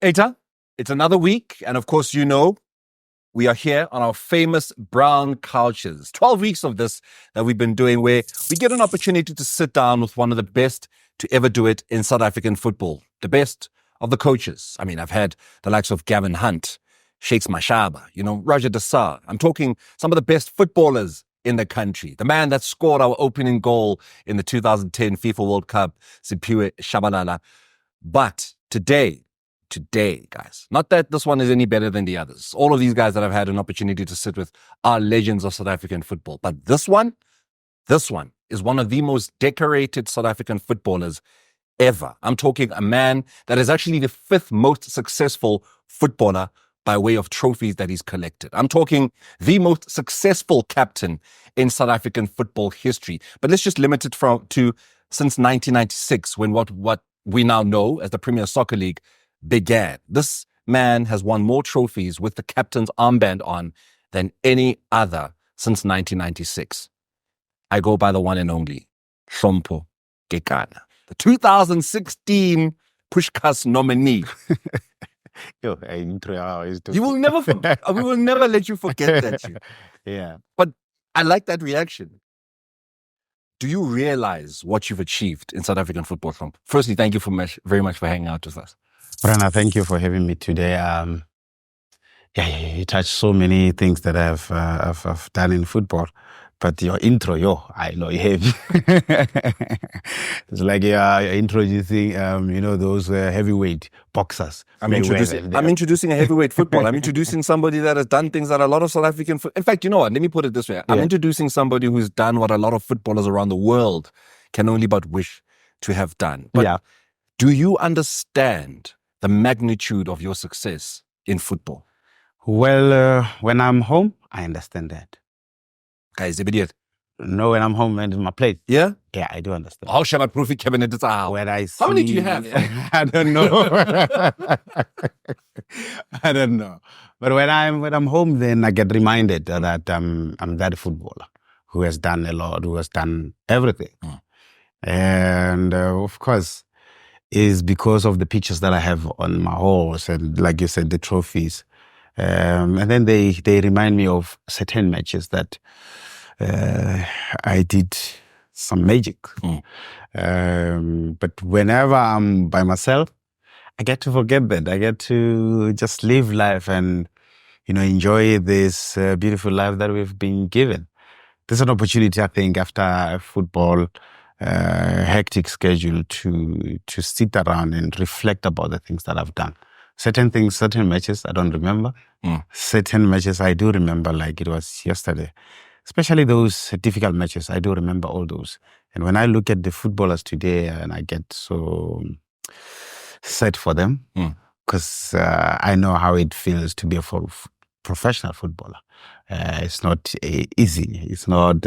Eta, it's another week. And of course, you know, we are here on our famous brown couches. 12 weeks of this that we've been doing where we get an opportunity to sit down with one of the best to ever do it in South African football. The best of the coaches. I mean, I've had the likes of Gavin Hunt, Shakes Mashaba, Roger Desar. I'm talking some of the best footballers in the country. The man that scored our opening goal in the 2010 FIFA World Cup, Siphiwe Shabalala. But today, guys, not that this one is any better than the others. All of these guys that I've had an opportunity to sit with are legends of South African football. But this one is one of the most decorated South African footballers ever. I'm talking a man that is actually the fifth most successful footballer by way of trophies that he's collected. I'm talking the most successful captain in South African football history. But let's just limit it to since 1996, when what we now know as the Premier Soccer League began. This man has won more trophies with the captain's armband on than any other since 1996. I go by the one and only Hlompho Kekana, the 2016 Pushkas nominee. You will never forget. We will never let you forget that. Yeah. But I like that reaction. Do you realize what you've achieved in South African football, Hlompho? Firstly, thank you very much for hanging out with us. Brana, thank you for having me today. You touched so many things that I've done in football. But your intro, I know you have. It's like you're introducing, those heavyweight boxers. I'm introducing a heavyweight football. I'm introducing somebody that has done things that a lot of South African... In fact, you know what? Let me put it this way. I'm introducing somebody who's done what a lot of footballers around the world can only but wish to have done. But do you understand the magnitude of your success in football? Well, when I'm home, I understand that. Guys, idiot. No, when I'm home and in my place. Yeah? Yeah, I do understand. How shall I prove it, Kevin? How many do you have? I don't know. I don't know. But when I'm home, then I get reminded that I'm that footballer who has done a lot, who has done everything. And of course, is because of the pictures that I have on my walls and, like you said, the trophies. And then they remind me of certain matches that I did some magic. But whenever I'm by myself, I get to forget that. I get to just live life and, enjoy this beautiful life that we've been given. There's an opportunity, I think, after a football hectic schedule to sit around and reflect about the things that I've done. Certain things, certain matches, I don't remember. Certain matches I do remember, like it was yesterday. Especially those difficult matches, I do remember all those. And when I look at the footballers today, and I get so sad for them, because I know how it feels to be a professional footballer. It's not easy. It's not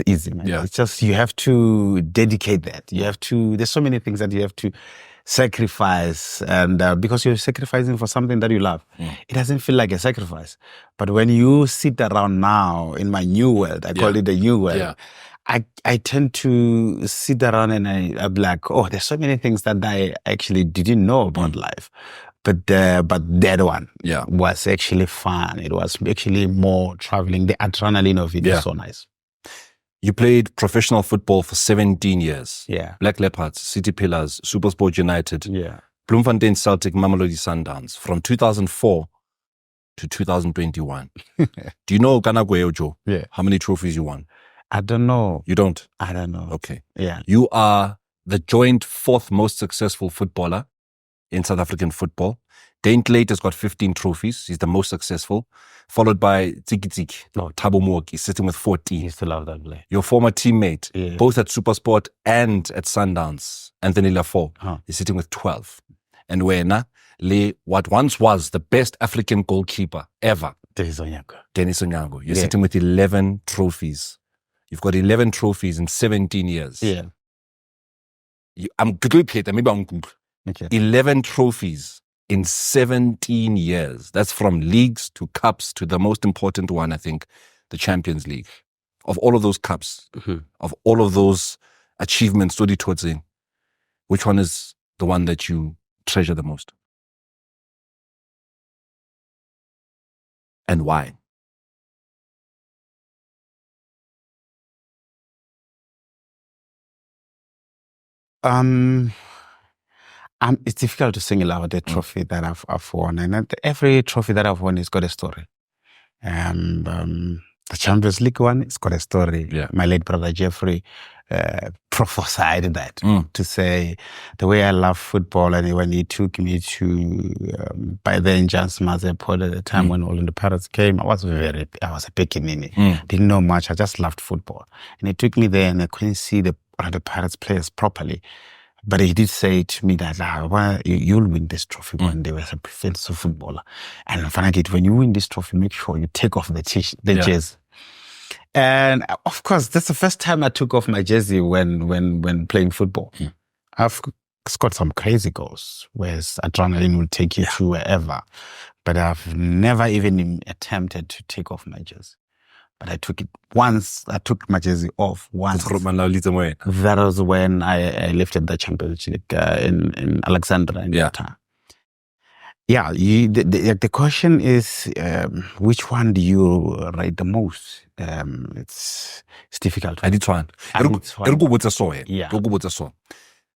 easy, man. Yeah. It's just you have to dedicate that. There's so many things that you have to sacrifice, and because you're sacrificing for something that you love, it doesn't feel like a sacrifice. But when you sit around now in my new world, I call it the new world, I tend to sit around and I'm like, oh, there's so many things that I actually didn't know about life. But that one was actually fun. It was actually more traveling. The adrenaline of it is so nice. You played professional football for 17 years. Yeah. Black Leopards, City Pillars, SuperSport United, Bloemfontein Celtic, Mamelodi Sundowns from 2004 to 2021. Do you know Kanagweojo? Yeah. How many trophies you won? I don't know. You don't? I don't know. Okay. Yeah. You are the joint fourth most successful footballer in South African football. Dane Clayton has got 15 trophies. He's the most successful. Followed by Tsiki Thabo Mooki, sitting with 14. I used to love that play. Your former teammate, both at SuperSport and at Sundowns, Anthony Lafort, is sitting with 12. And Wena, what once was the best African goalkeeper ever, Dennis Onyango, you're sitting with 11 trophies. You've got 11 trophies in 17 years. Yeah. I'm good, maybe I'm good. 11 trophies in 17 years. That's from leagues to cups to the most important one, I think, the Champions League. Of all of those cups, of all of those achievements, which one is the one that you treasure the most? And why? It's difficult to single out the trophy that I've won, and every trophy that I've won has got a story. The Champions League one, it's got a story. Yeah. My late brother Jeffrey prophesied that to say the way I love football, and when he took me to by then Janssen Mazepod at the time when Orlando Pirates came, I was a pequenini. Didn't know much. I just loved football, and he took me there, and I couldn't see the Orlando Pirates players properly. But he did say to me that you'll win this trophy one day as a professional footballer. And finally, when you win this trophy, make sure you take off the jersey. And of course, that's the first time I took off my jersey when playing football. I've scored some crazy goals where adrenaline will take you to wherever. But I've never even attempted to take off my jersey. But I took it once. I took my jersey off once. That was when I lifted the Champions League in Alexandria in that time. Yeah, the question is, which one do you rate the most? It's difficult. I did one. Yeah.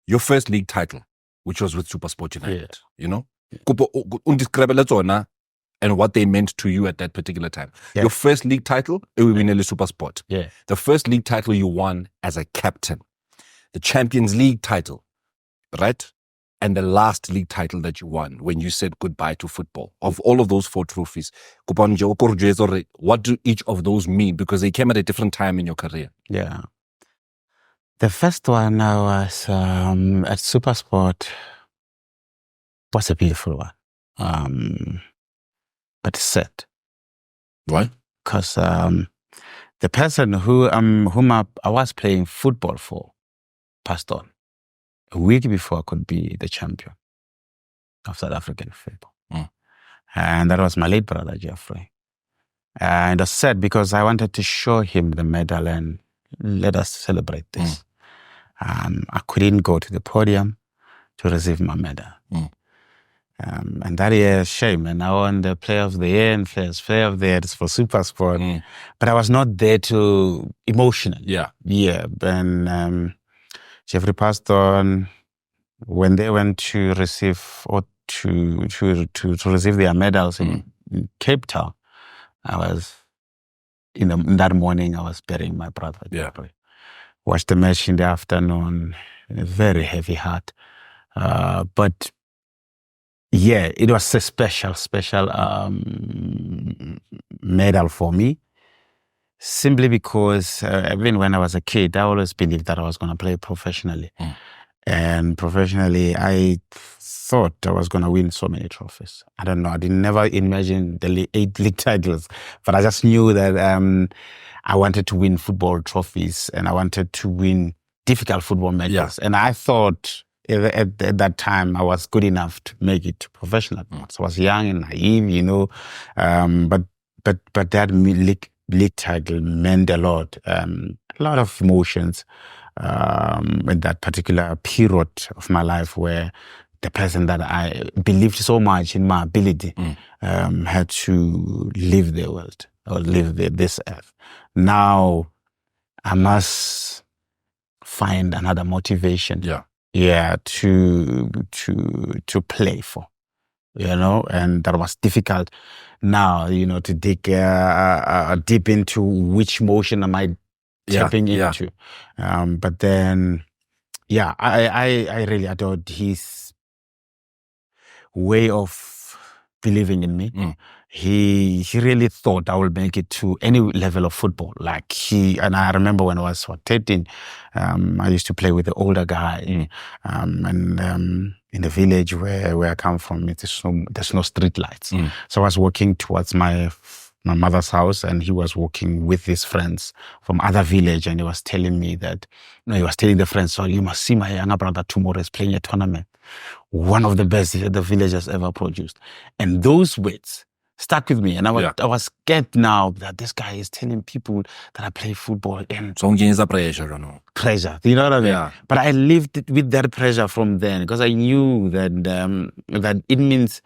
Your first league title, which was with SuperSport United, you know? And what they meant to you at that particular time. Your first league title, it was in SuperSport. Yeah. The first league title you won as a captain. The Champions League title, right? And the last league title that you won when you said goodbye to football. Of all of those 4 trophies, what do each of those mean? Because they came at a different time in your career. Yeah. The first one I was at SuperSport was a beautiful one. But sad. Why? Because the person whom I was playing football for passed on a week before I could be the champion of South African football. And that was my late brother, Jeffrey. And I was sad because I wanted to show him the medal and let us celebrate this. I couldn't go to the podium to receive my medal. And that is a shame. And I won the Player of the Year and First Player of the Year for SuperSport. But I was not there to emotional. Yeah. And Jeffrey passed on when they went to receive or to receive their medals in Cape Town. I was in that morning. I was burying my brother. Yeah. Watched the match in the afternoon. A very heavy heart, but. Yeah, it was a special medal for me. Simply because even when I was a kid, I always believed that I was going to play professionally. And professionally, I thought I was going to win so many trophies. I don't know. I didn't never imagine the 8 league titles, but I just knew that I wanted to win football trophies and I wanted to win difficult football matches. And I thought at that time I was good enough to make it professional. So I was young and naive, you know, but that league title meant a lot of emotions in that particular period of my life where the person that I believed so much in my ability had to leave the world or leave this earth. Now I must find another motivation. To play for, you know, and that was difficult now, you know, to dig deep into which motion am I tapping into. But then, I really adored his way of believing in me. He really thought I would make it to any level of football. And I remember when I was 13, I used to play with the older guy. And in the village where I come from, there's no street lights. So I was walking towards my mother's house and he was walking with his friends from other village and he was telling me that, he was telling the friends, so you must see my younger brother tomorrow is playing a tournament. One of the best the village has ever produced. And those words stuck with me. And I was scared now that this guy is telling people that I play football. And so pressure, no? pressure. You know what I mean? Yeah. But I lived with that pressure from then because I knew that that it means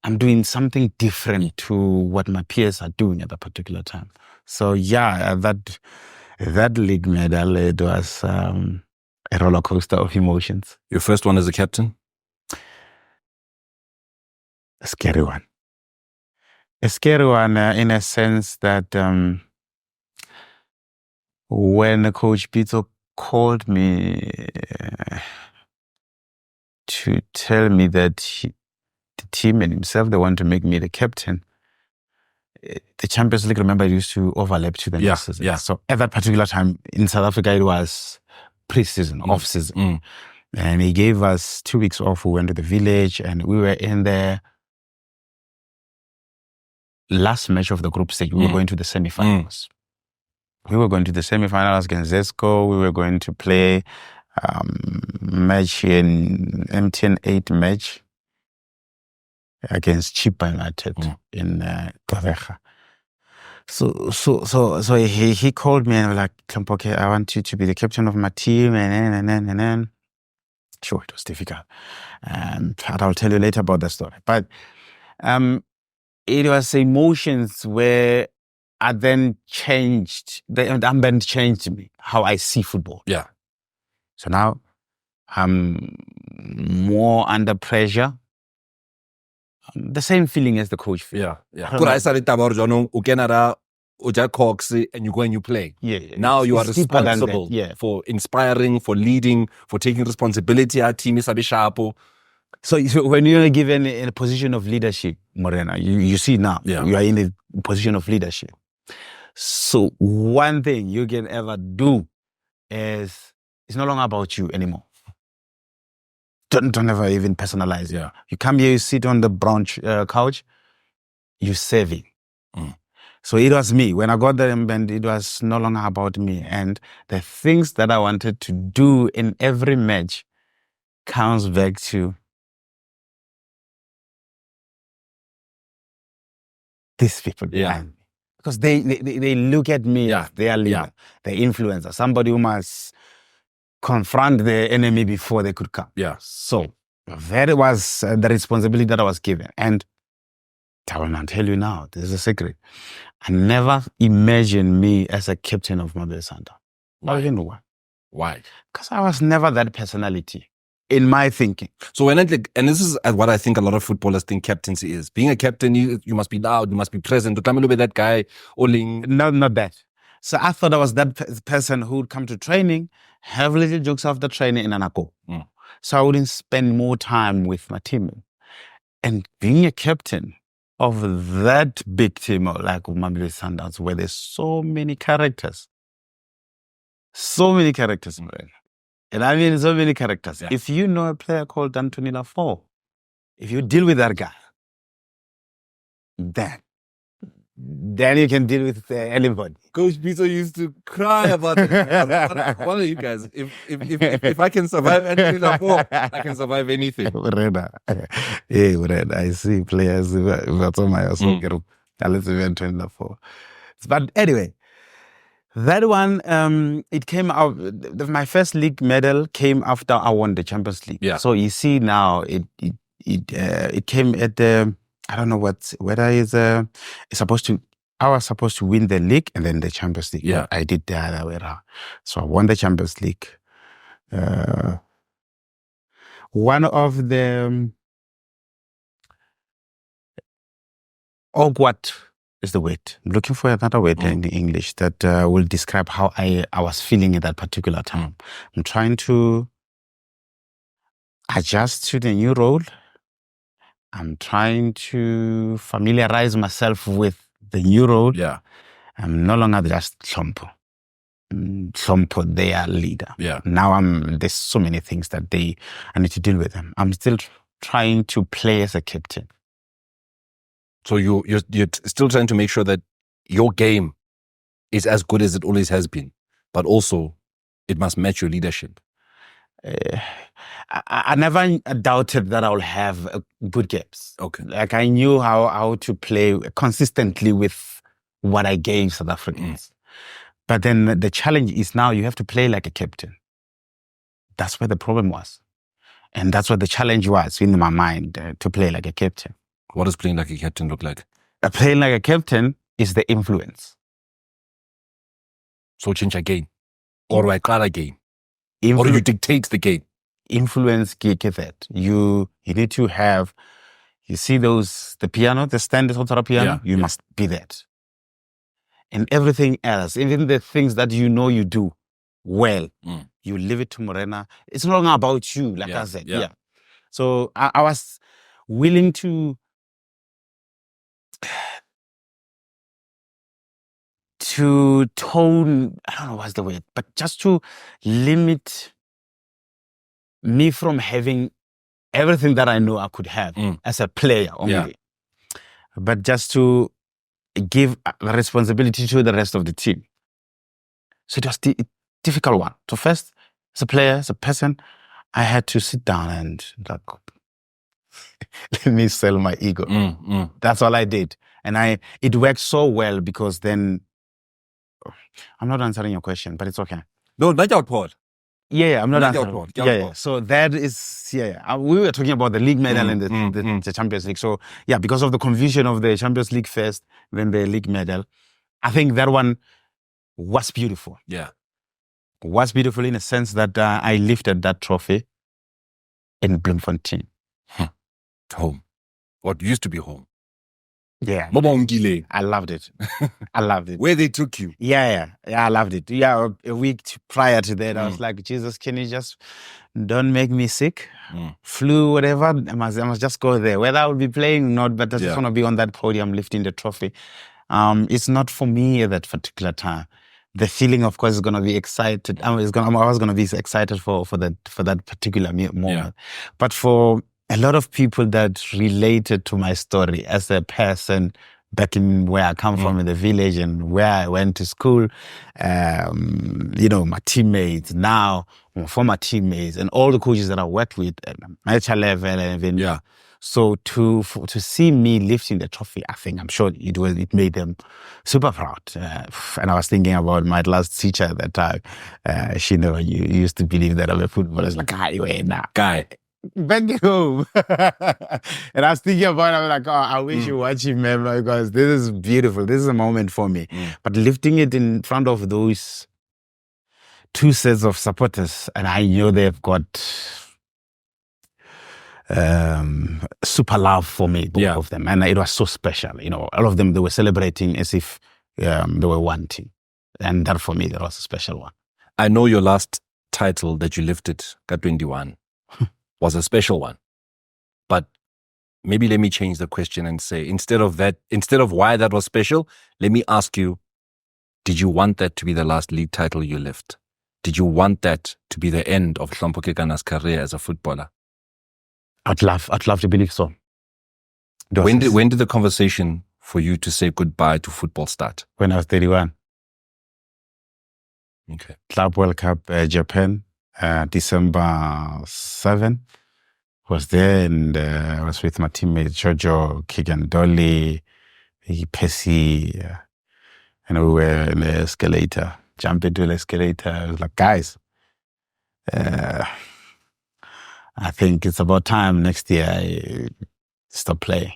I'm doing something different to what my peers are doing at that particular time. So yeah, that league medal, it was a roller coaster of emotions. Your first one as a captain? A scary one. A scary one in a sense that when Coach Pito called me to tell me that the team and himself, they want to make me the captain, the Champions League, remember, used to overlap to the next season. Yeah. So at that particular time in South Africa, it was pre-season, off-season. And he gave us 2 weeks off. We went to the village and we were in the last match of the group stage. We were going to the semi-finals. We were going to the semi-finals against Zesco. We were going to play match in MTN 8 match against Chipa United in Kavekha. So he called me and was like, Hlompho, okay, I want you to be the captain of my team, and then. Sure, it was difficult. And I'll tell you later about the story. But it was emotions where I then changed, the armband changed me, how I see football. Yeah. So now I'm more under pressure. The same feeling as the coach feels. Yeah. Could I say that Cox and you go and you play? Yeah. Now you are responsible for inspiring, for leading, for taking responsibility. Our team is sharp. So when you're given in a position of leadership, Morena, you see now, you are in a position of leadership. So one thing you can ever do is, it's no longer about you anymore. Don't ever even personalize it. Yeah. You come here, you sit on the brown couch, you serving. So it was me. When I got the armband, it was no longer about me. And the things that I wanted to do in every match comes back to these people behind me. Because they look at me as their leader, their influencer, somebody who must confront the enemy before they could come. Yeah. So that was the responsibility that I was given. And I will not tell you now, this is a secret. I never imagined me as a captain of Mamelodi Sundowns. Why? You know why? Why? Because I was never that personality in my thinking. So when and this is what I think a lot of footballers think captaincy is. Being a captain, you must be loud, you must be present. To come be that guy, not that. So I thought I was that person who would come to training, have little jokes after training, and then go. So I wouldn't spend more time with my team. And being a captain of that big team like Mamelodi Sundowns, where there's so many characters. So many characters, and I mean so many characters. Yeah. If you know a player called Anthony Lafont, if you deal with that guy, then you can deal with anybody. Coach Pito used to cry about it. One of you guys, if I can survive Anthony Lafont, I can survive anything. I see players Anthony Lafont. But anyway, that one, it came out, my first league medal came after I won the Champions League. Yeah. So you see now, it came at the, I don't know whether it's supposed to, I was supposed to win the league and then the Champions League. Yeah. I did the other way around. So I won the Champions League. One of the awkward is the word. I'm looking for another word in English that will describe how I was feeling at that particular time. I'm trying to adjust to the new role. I'm trying to familiarize myself with the new role. Yeah. I'm no longer just Hlompho. Hlompho, their leader. Yeah. Now there's so many things that I need to deal with them. I'm still trying to play as a captain. So you're still trying to make sure that your game is as good as it always has been, but also it must match your leadership. I never doubted that I will have good games. Okay. Like I knew how to play consistently with what I gave South Africans. But then the challenge is now you have to play like a captain. that's where the problem was. And that's what the challenge was in my mind, to play like a captain. What does playing like a captain look like? Playing like a captain is the influence. So change a game. Or I call a game. Or you dictate the game. Influence get that. You need to have, you see the piano, the standard piano, you must be that. And everything else, even the things that you know you do well, you leave it to Morena. It's no longer about you, like I said. Yeah. So I was willing to tone, I don't know what's the word, but just to limit me from having everything that I know I could have as a player only. But just to give the responsibility to the rest of the team. So it was a difficult one. So first, as a player, as a person, I had to sit down and like, let me sell my ego. That's all I did. And it worked so well because then, I'm not answering your question, but it's okay. No, not your part. Yeah, I'm not answering. Yeah. So that is, we were talking about the league medal and the Champions League. So yeah, because of the confusion of the Champions League first, then the league medal, I think that one was beautiful. Yeah. Was beautiful in a sense that I lifted that trophy in Bloemfontein. Home. What used to be home. Yeah. I loved it. I loved it. Where they took you. Yeah, I loved it. Yeah, a week prior to that, I was like, Jesus, can you just don't make me sick? Flu, whatever. I must just go there. Whether I will be playing or not, but I just want to be on that podium lifting the trophy. It's not for me at that particular time. The feeling, of course, is going to be excited. I was going to be excited for that particular moment. But for a lot of people that related to my story as a person back in where I come from in the village and where I went to school, my teammates now, my former teammates and all the coaches that I worked with at amateur level and even so to see me lifting the trophy, I think I'm sure it made them super proud. And I was thinking about my last teacher at that time. She you used to believe that I'm a footballer. It's like, Guy. Back home. And I was thinking about it, I was like, I wish you watch him, man, because this is beautiful. This is a moment for me. But lifting it in front of those two sets of supporters, and I know they've got super love for me, both of them. And it was so special. All of them, they were celebrating as if they were one team. And that for me, that was a special one. I know your last title that you lifted, Ka21. was a special one. But maybe let me change the question and say, instead of why that was special, let me ask you, did you want that to be the last league title you lift? Did you want that to be the end of Hlompho Kekana's career as a footballer? I'd love to believe so. When did the conversation for you to say goodbye to football start? When I was 31. Okay. Club World Cup, Japan. December 7, was there, and I was with my teammates Jojo, Keegan Dolly, Percy, and we were in the escalator, jumped into the escalator. I was like, guys, I think it's about time next year I stop playing.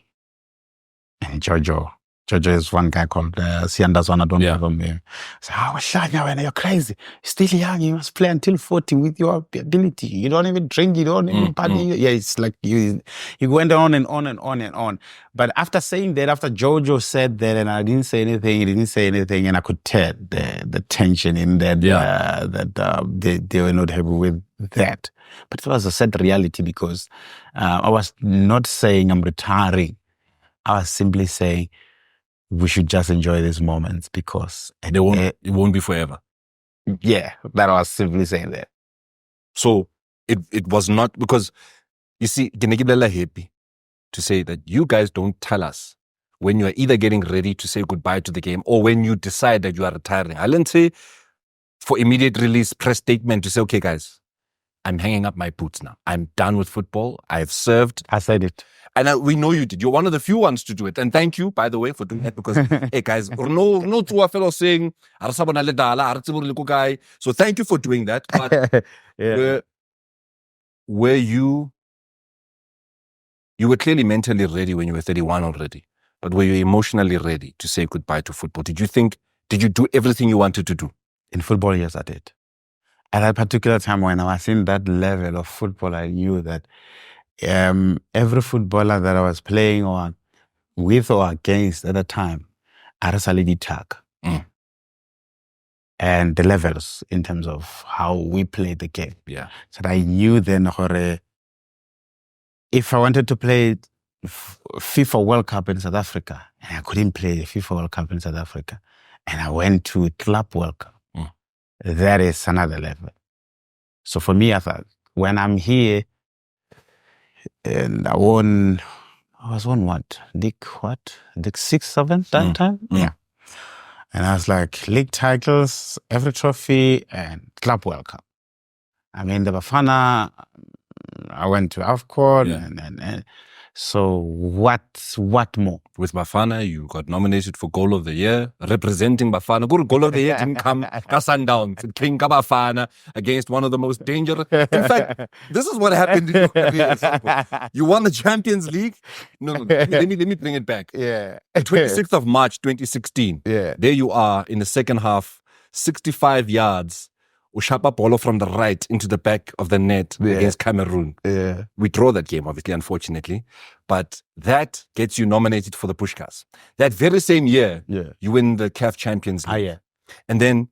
And Jojo is one guy called Siandazwana, I don't remember him. I said, Shanya, you're crazy. You're still young, you must play until 40 with your ability. You don't even drink, you don't even party. Yeah, it's like you went on and on and on and on. But after saying that, after Jojo said that, and I didn't say anything, he didn't say anything, and I could tell the tension in that, they were not happy with that. But it was a sad reality because I was not saying I'm retiring. I was simply saying, we should just enjoy these moments because it won't be forever. Yeah, that I was simply saying that. So it was not because, you see, happy to say that you guys don't tell us when you are either getting ready to say goodbye to the game or when you decide that you are retiring. I didn't say for immediate release press statement to say, okay, guys, I'm hanging up my boots now. I'm done with football. I've served. I said it. And we know you did. You're one of the few ones to do it. And thank you, by the way, for doing that because, hey, guys, no two fellow saying, so thank you for doing that. But were you were clearly mentally ready when you were 31 already, but were you emotionally ready to say goodbye to football? Did you do everything you wanted to do? In football, yes, I did. At that particular time when I was in that level of football, I knew that every footballer that I was playing on with or against at the time, I really tag. And the levels in terms of how we play the game. Yeah. So I knew then if I wanted to play FIFA World Cup in South Africa, and I couldn't play the FIFA World Cup in South Africa, and I went to Club World Cup, that is another level. So for me, I thought, when I'm here, and I was on what? League 6, 7 that time? Yeah. And I was like, league titles, every trophy, and Club World Cup. I mean, the Bafana, I went to AFCON, and so what more? With Bafana, you got nominated for Goal of the Year, representing Bafana. Goal of the Year didn't come Sundowns. It came Bafana against one of the most dangerous. In fact, this is what happened in your career. You won the Champions League. No. Let me bring it back. Yeah. 26th of March, 2016. Yeah. There you are in the second half, 65 yards. Ushapa ball from the right into the back of the net against Cameroon. Yeah. We draw that game, obviously, unfortunately. But that gets you nominated for the Pushkas. That very same year, you win the CAF Champions League. Yeah. And then,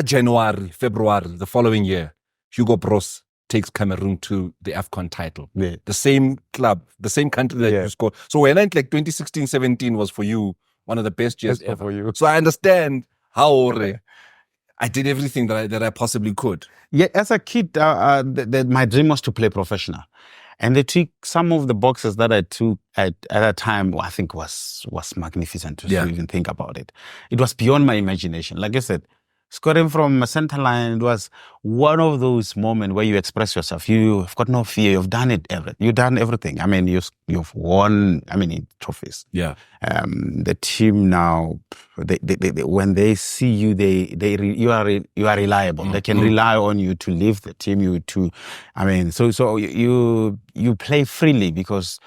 January, February, the following year, Hugo Bros takes Cameroon to the AFCON title. Yeah. The same club, the same country that you scored. So when I think like 2016-17 was for you one of the best years ever. For you. So I understand how I did everything that I possibly could. Yeah, as a kid, my dream was to play professional. And they took some of the boxes that I took at that time, I think was magnificent to even think about it. It was beyond my imagination. Like I said, scoring from a center line, it was one of those moments where you express yourself. You've got no fear. You've done it. You've done everything. I mean, you've won. I mean, trophies. Yeah. The team now, they when they see you, you are reliable. They can rely on you to leave the team. So you play freely because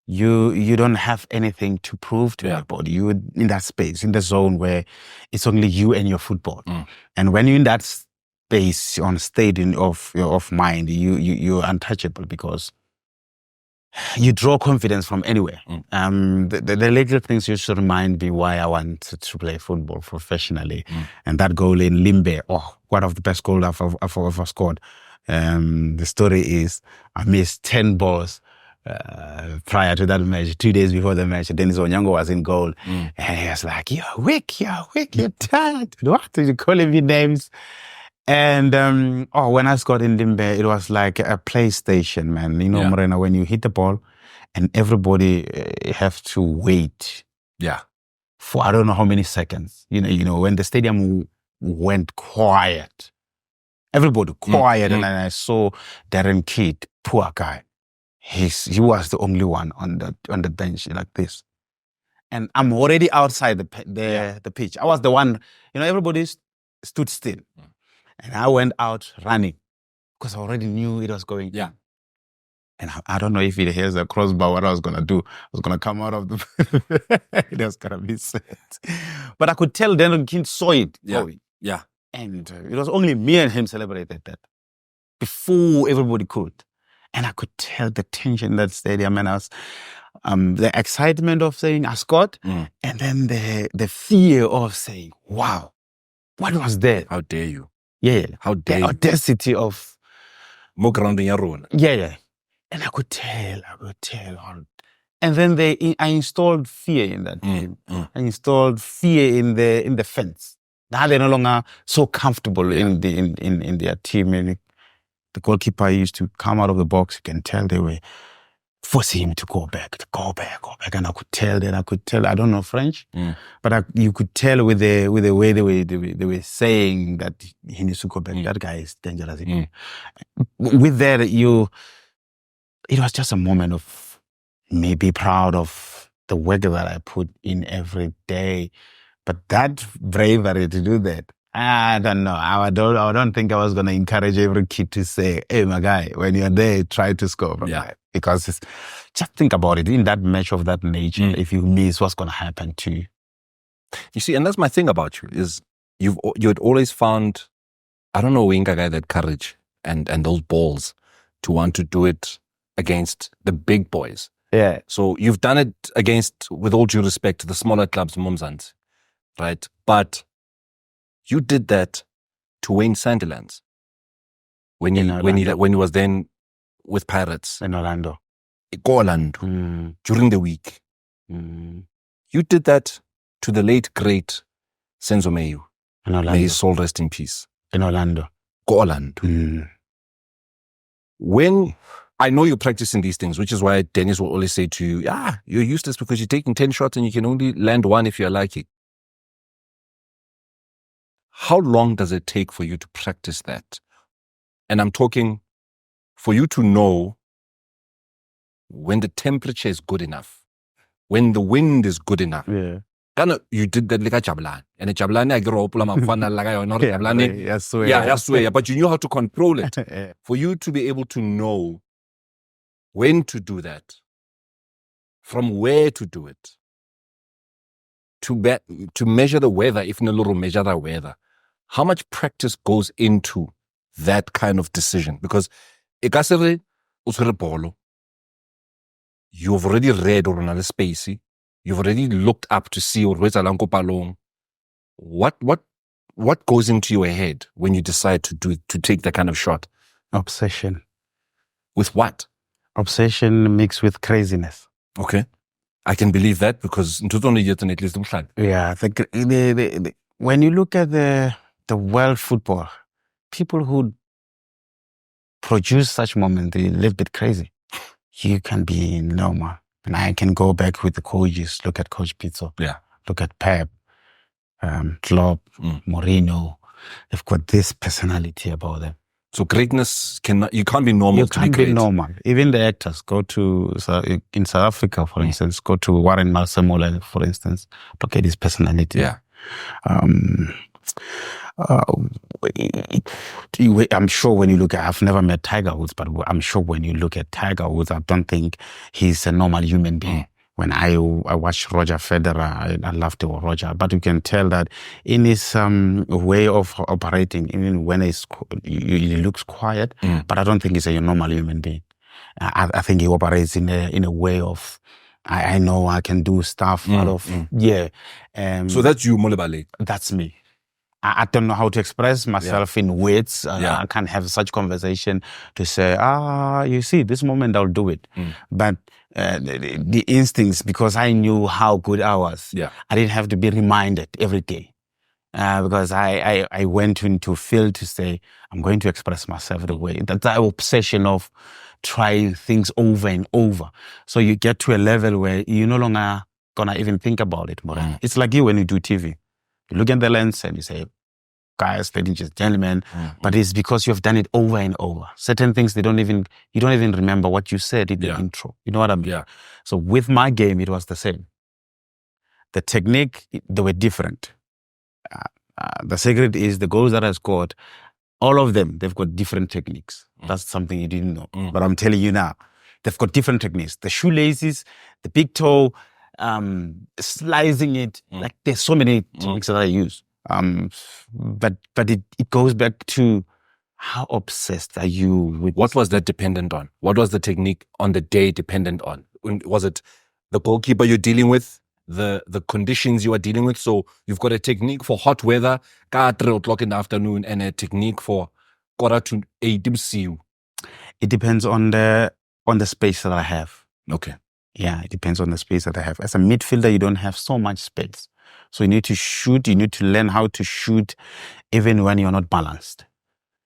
you don't have anything to prove to anybody. You're in that space, in the zone where it's only you and your football. And when you're in that space, on state of mind, you're untouchable because you draw confidence from anywhere. The little things used to remind me why I wanted to play football professionally. And that goal in Limbe, one of the best goals I've ever scored. The story is I missed 10 balls prior to that match, 2 days before the match. Dennis Onyango was in goal. And he was like, you're weak, you're tired. What? You're calling me names. And when I scored in Limbe, it was like a PlayStation, man. You know, Morena, when you hit the ball and everybody have to wait for I don't know how many seconds. You know, when the stadium went quiet, everybody quiet, and then I saw Darren Kidd, poor guy. He was the only one on the bench like this, and I'm already outside the pitch. I was the one, everybody stood still, and I went out running because I already knew it was going. Yeah, and I don't know if it has a crossbar. What I was gonna do? I was gonna come out of the. It was gonna be set, but I could tell Darren Kidd saw it going. Yeah, and it was only me and him celebrated that before everybody could. And I could tell the tension in that stadium, and I was the excitement of saying I scored, and then the fear of saying, "Wow, what was that? How dare you? Yeah, how dare the audacity of more grounding your own." Yeah, and I could tell, and then I installed fear in that team. I installed fear in the fence. Now they're no longer so comfortable in their team. And the goalkeeper used to come out of the box. You can tell they were forcing him to go back. And I could tell. I don't know French, but you could tell with the way they were saying that he needs to go back. That guy is dangerous. With that, it was just a moment of me be proud of the work that I put in every day. But that bravery to do that, I don't know. I don't think I was going to encourage every kid to say, hey, my guy, when you're there, try to score. Because just think about it. In that match of that nature, if you miss, what's going to happen to you? You see, and that's my thing about you, is you'd always found, I don't know, Winga guy, that courage and those balls to want to do it against the big boys. Yeah. So you've done it against, with all due respect, to the smaller clubs, Mumzans, right? But you did that to Wayne Sandilands when he was then with Pirates in Orlando. During the week. You did that to the late great Senzo Mayu. May his soul rest in peace. In Orlando. When I know you're practicing these things, which is why Dennis will always say to you, you're useless because you're taking 10 shots and you can only land one if you're lucky. How long does it take for you to practice that? And I'm talking for you to know when the temperature is good enough, when the wind is good enough. Yeah. You did that like a Jablan. And a Jablan, I grew up but you knew how to control it. For you to be able to know when to do that, from where to do it, to measure the weather, if not little measure the weather. How much practice goes into that kind of decision? Because you've already read or another spacey. You've already looked up to see what goes into your head when you decide to take that kind of shot? Obsession. With what? Obsession mixed with craziness. Okay. I can believe that because yeah, when you look at the world football, people who produce such moments, they're a little bit crazy. You can be normal. And I can go back with the coaches, look at Coach Pizzo, look at Pep, Klopp, Mourinho. They've got this personality about them. So greatness, you can't be normal. You can't be normal. Even the actors go to, in South Africa, for instance, go to Warren Marsemola, for instance, look at his personality. Yeah. I'm sure when you look at, I've never met Tiger Woods, but I'm sure when you look at Tiger Woods, I don't think he's a normal human being. When I watch Roger Federer, I love the Roger, but you can tell that in his way of operating, even when he looks quiet, but I don't think he's a normal human being. I think he operates in a way of, I know I can do stuff out of, so that's you, Molebale. That's me. I don't know how to express myself in words. I can't have such conversation to say, you see, this moment I'll do it. But the instincts, because I knew how good I was, I didn't have to be reminded every day. Because I went into field to say, I'm going to express myself the way. That's the obsession of trying things over and over. So you get to a level where you're no longer going to even think about it more. It's like you when you do TV. You look at the lens and you say, guys, ladies and gentlemen, but it's because you've done it over and over. Certain things you don't even remember what you said in the intro. You know what I mean? Yeah. So with my game, it was the same. The technique, they were different. The secret is the goals that I scored, all of them, they've got different techniques. That's something you didn't know. But I'm telling you now, they've got different techniques. The shoelaces, the big toe, slicing it, like there's so many techniques that I use. But it goes back to how obsessed are you with... What was that dependent on? What was the technique on the day dependent on? Was it the goalkeeper you're dealing with? The conditions you are dealing with? So you've got a technique for hot weather, 3 o'clock in the afternoon, and a technique for 4:30 It depends on the space that I have. Okay. Yeah, it depends on the space that I have. As a midfielder, you don't have so much space. So you need to shoot, you need to learn how to shoot even when you're not balanced.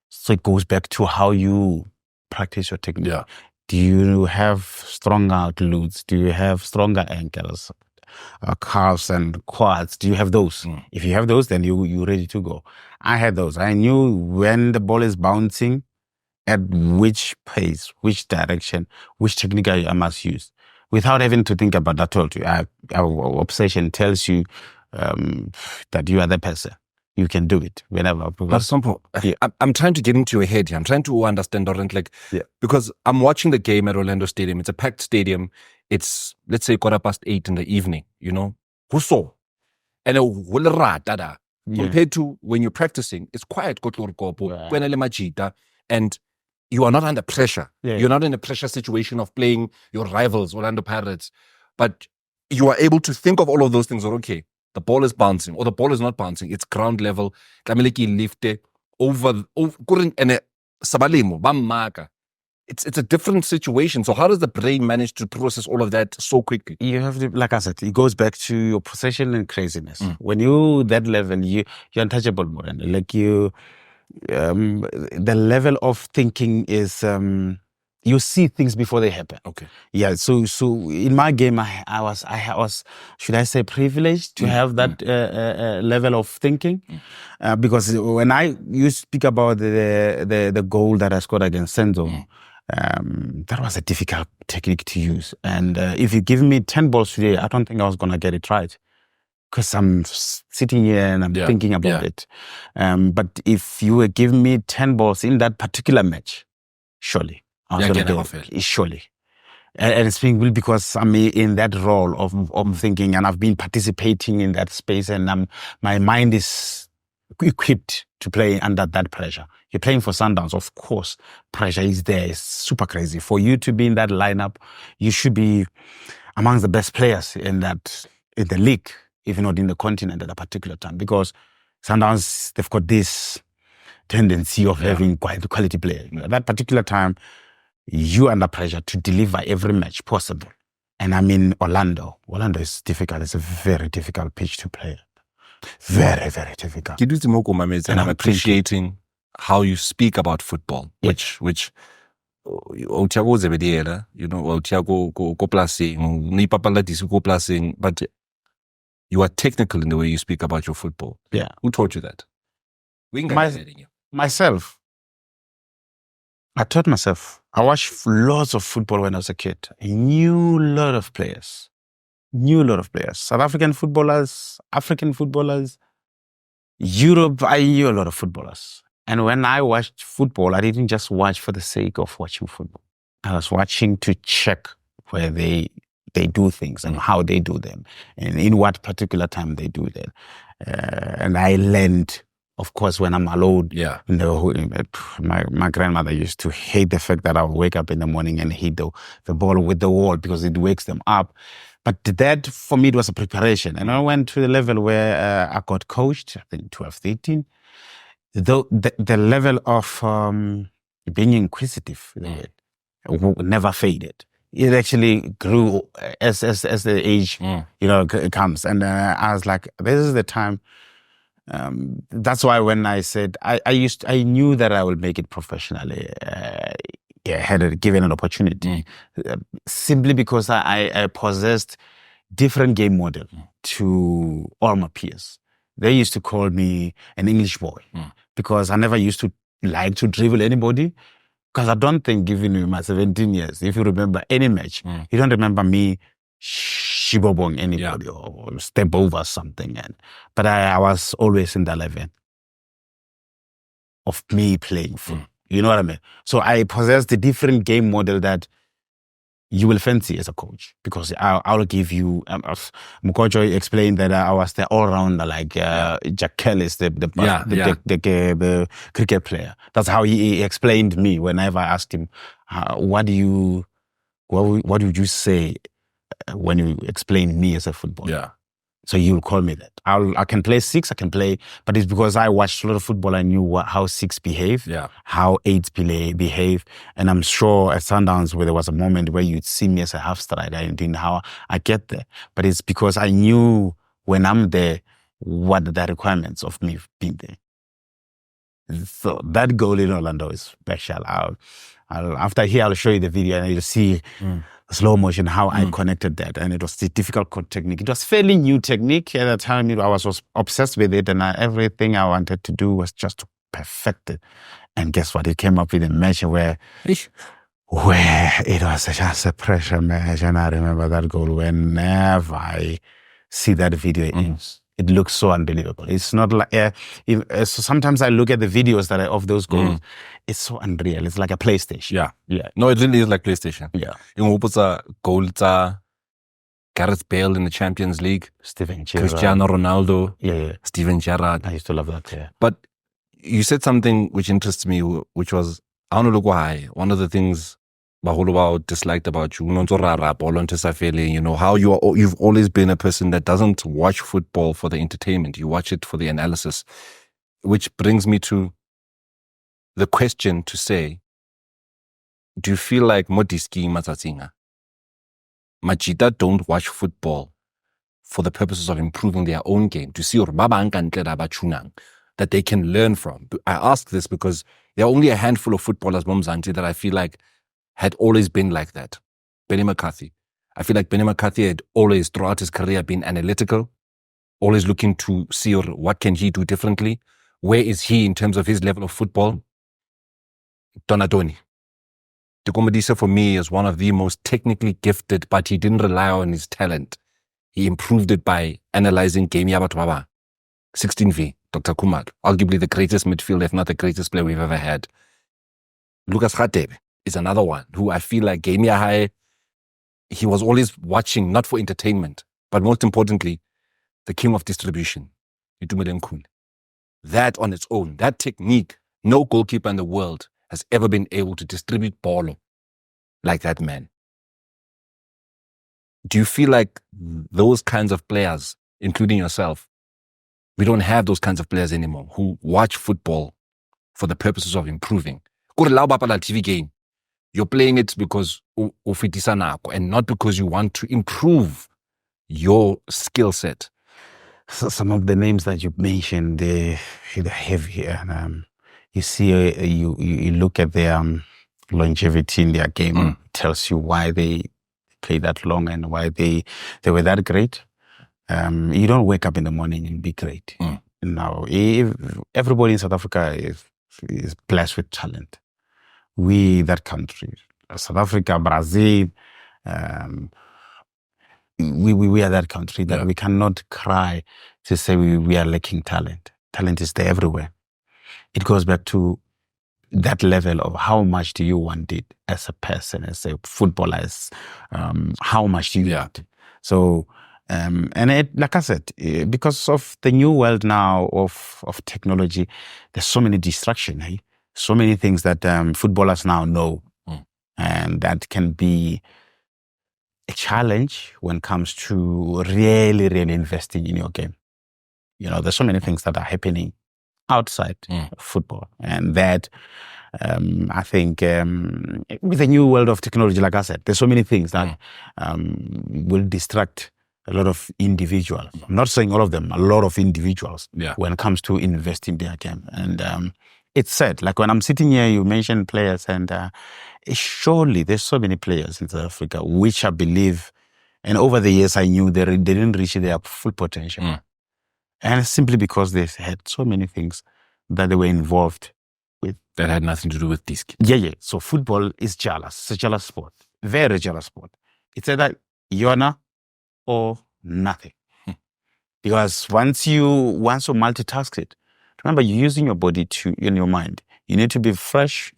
So it goes back to how you practice your technique. Yeah. Do you have stronger glutes? Do you have stronger ankles, calves and quads? Do you have those? If you have those, then you're ready to go. I had those. I knew when the ball is bouncing, at which pace, which direction, which technique I must use. Without having to think about that, I told you, our obsession tells you that you are the person. you can do it whenever. But Hlompho, I'm trying to get into your head here. I'm trying to understand, because I'm watching the game at Orlando Stadium. It's a packed stadium. It's, let's say, 8:15 in the evening, Who saw? And compared to when you're practicing, it's quiet, and you are not under pressure. You're not in a pressure situation of playing your rivals, Orlando Pirates, but you are able to think of all of those things. Okay, the ball is bouncing, or the ball is not bouncing. It's ground level. It's a different situation. So how does the brain manage to process all of that so quickly? You have to, like I said, it goes back to your possession and craziness. When you that level, you're untouchable, more. Like the level of thinking is you see things before they happen. Okay. Yeah. So in my game, I was, should I say, privileged to have that level of thinking, because when you speak about the goal that I scored against Senzo, that was a difficult technique to use. And if you give me 10 balls today, I don't think I was gonna get it right, because I'm sitting here and I'm thinking about it. But if you were giving me 10 balls in that particular match, surely I was going to do it. Surely. And it's being because I'm in that role of thinking, and I've been participating in that space, and my mind is equipped to play under that pressure. You're playing for Sundowns, of course, pressure is there. It's super crazy. For you to be in that lineup, you should be amongst the best players in the league, if not in the continent at a particular time, because Sundowns, they've got this tendency of having quality players. At that particular time, you're under pressure to deliver every match possible. And I'm in Orlando. Orlando is difficult. It's a very difficult pitch to play. Very, very difficult. And I'm appreciating how you speak about football, which but you are technical in the way you speak about your football. Yeah. Who taught you that? Myself. I taught myself. I watched lots of football when I was a kid. I knew a lot of players. South African footballers, African footballers, Europe, I knew a lot of footballers. And when I watched football, I didn't just watch for the sake of watching football. I was watching to check where they do things and how they do them and in what particular time they do them. And I learned, of course, when I'm alone. Yeah. My grandmother used to hate the fact that I would wake up in the morning and hit the ball with the wall because it wakes them up. But that, for me, it was a preparation. And I went to the level where I got coached, I think 12, 13. Though the level of being inquisitive never faded. It actually grew as the age comes. And I was like, this is the time. That's why when I said I knew that I would make it professionally, had given an opportunity, simply because I possessed different game model to all my peers. They used to call me an English boy because I never used to like to dribble anybody. Because I don't think, given you my 17 years, if you remember any match, you don't remember me shibobong anybody or step over something. But I was always in the 11 of me playing for. You know what I mean? So I possessed a different game model that you will fancy as a coach, because I'll give you. Mukojo explained that I was the all-rounder, like Jack Kellis, the cricket player. That's how he explained me whenever I asked him, what would you say when you explain me as a footballer? Yeah. So you'll call me that. I can play 6, but it's because I watched a lot of football. I knew how 6 behave, how 8 behave. And I'm sure at Sundowns, where there was a moment where you'd see me as a half striker, I didn't know how I get there. But it's because I knew when I'm there, what are the requirements of me being there. So that goal in Orlando is special. After here, I'll show you the video and you'll see slow motion, how I connected that. And it was a difficult technique. It was fairly new technique. At the time, I was obsessed with it, and everything I wanted to do was just to perfect it. And guess what? It came up with a match where it was just a pressure match. And I remember that goal whenever I see that video. it looks so unbelievable. It's not like so sometimes I look at the videos that are of those goals. It's so unreal. It's like a PlayStation. Yeah. No, it really is like PlayStation. Yeah. Yung uputsa goal tsa Gareth Bale in the Champions League, Steven Gerrard. Cristiano Ronaldo, Yeah. Steven Gerrard. I used to love that. Yeah. But you said something which interests me, which was, I don't know why, one of the things Baholo disliked about you, you know, how you've always been a person that doesn't watch football for the entertainment. You watch it for the analysis, which brings me to the question to say, do you feel like Modiski Matsatinga, Majida don't watch football for the purposes of improving their own game, to see that they can learn from? I ask this because there are only a handful of footballers, Momzanti, that I feel like had always been like that. Benny McCarthy. I feel like Benny McCarthy had always, throughout his career, been analytical, always looking to see what can he do differently. Where is he in terms of his level of football? Donadoni. Tukomodisa for me is one of the most technically gifted, but he didn't rely on his talent. He improved it by analyzing game Yabatwaba. 16V, Dr. Kumar, arguably the greatest midfielder, if not the greatest player we've ever had. Lucas Radebe is another one who I feel like game high. He was always watching, not for entertainment, but most importantly, the king of distribution. That on its own, that technique, no goalkeeper in the world has ever been able to distribute ball like that man. Do you feel like those kinds of players, including yourself, we don't have those kinds of players anymore who watch football for the purposes of improving? TV game, you're playing it because and not because you want to improve your skill set. So some of the names that you mentioned, they're heavy here. And, you see, you look at their longevity in their game. It tells you why they played that long and why they were that great. You don't wake up in the morning and be great. Now, everybody in South Africa is blessed with talent. We, that country, South Africa, Brazil, we are that country that we cannot cry to say we are lacking talent. Talent is there everywhere. It goes back to that level of how much do you want it as a person, as a footballer, how much do you want it? So, like I said, because of the new world now of technology, there's so many distractions, so many things that footballers now know, and that can be a challenge when it comes to really investing in your game. You know, there's so many things that are happening outside football, and that I think with the new world of technology, like I said, there's so many things that will distract a lot of individuals. I'm not saying all of them, a lot of individuals when it comes to investing their game. And it's sad, like when I'm sitting here, you mentioned players, and surely there's so many players in South Africa, which I believe, and over the years I knew they didn't reach their full potential. And simply because they had so many things that they were involved with. That had nothing to do with this. Yeah. So football is jealous. It's a jealous sport. Very jealous sport. It's either you're or nothing. Because once you multitask it, remember, you're using your body in your mind. You need to be fresh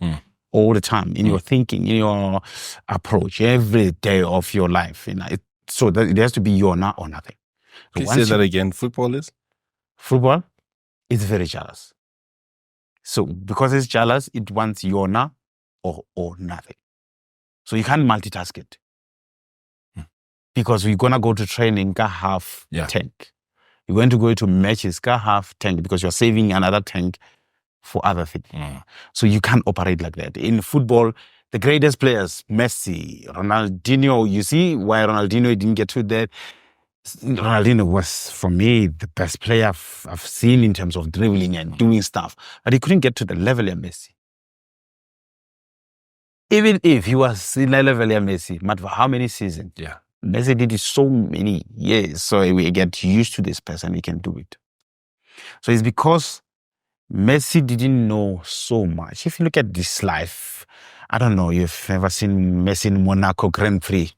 all the time in your thinking, in your approach, every day of your life. So that it has to be you're not or nothing. So say that again. Football is very jealous. So because it's jealous, it wants you're not or nothing. So you can't multitask it. Because we're going to go to training, got half tank. You're going to go to matches, got half tank, because you're saving another tank for other things. So you can't operate like that. In football, the greatest players, Messi, Ronaldinho, you see why Ronaldinho didn't get to that? Ronaldinho was, for me, the best player I've seen in terms of dribbling and doing stuff. But he couldn't get to the level of Messi. Even if he was in the level of Messi, but for how many seasons? Messi did it so many years. So we get used to this person, he can do it. So it's because Messi didn't know so much. If you look at this life, I don't know if you've ever seen Messi in Monaco Grand Prix.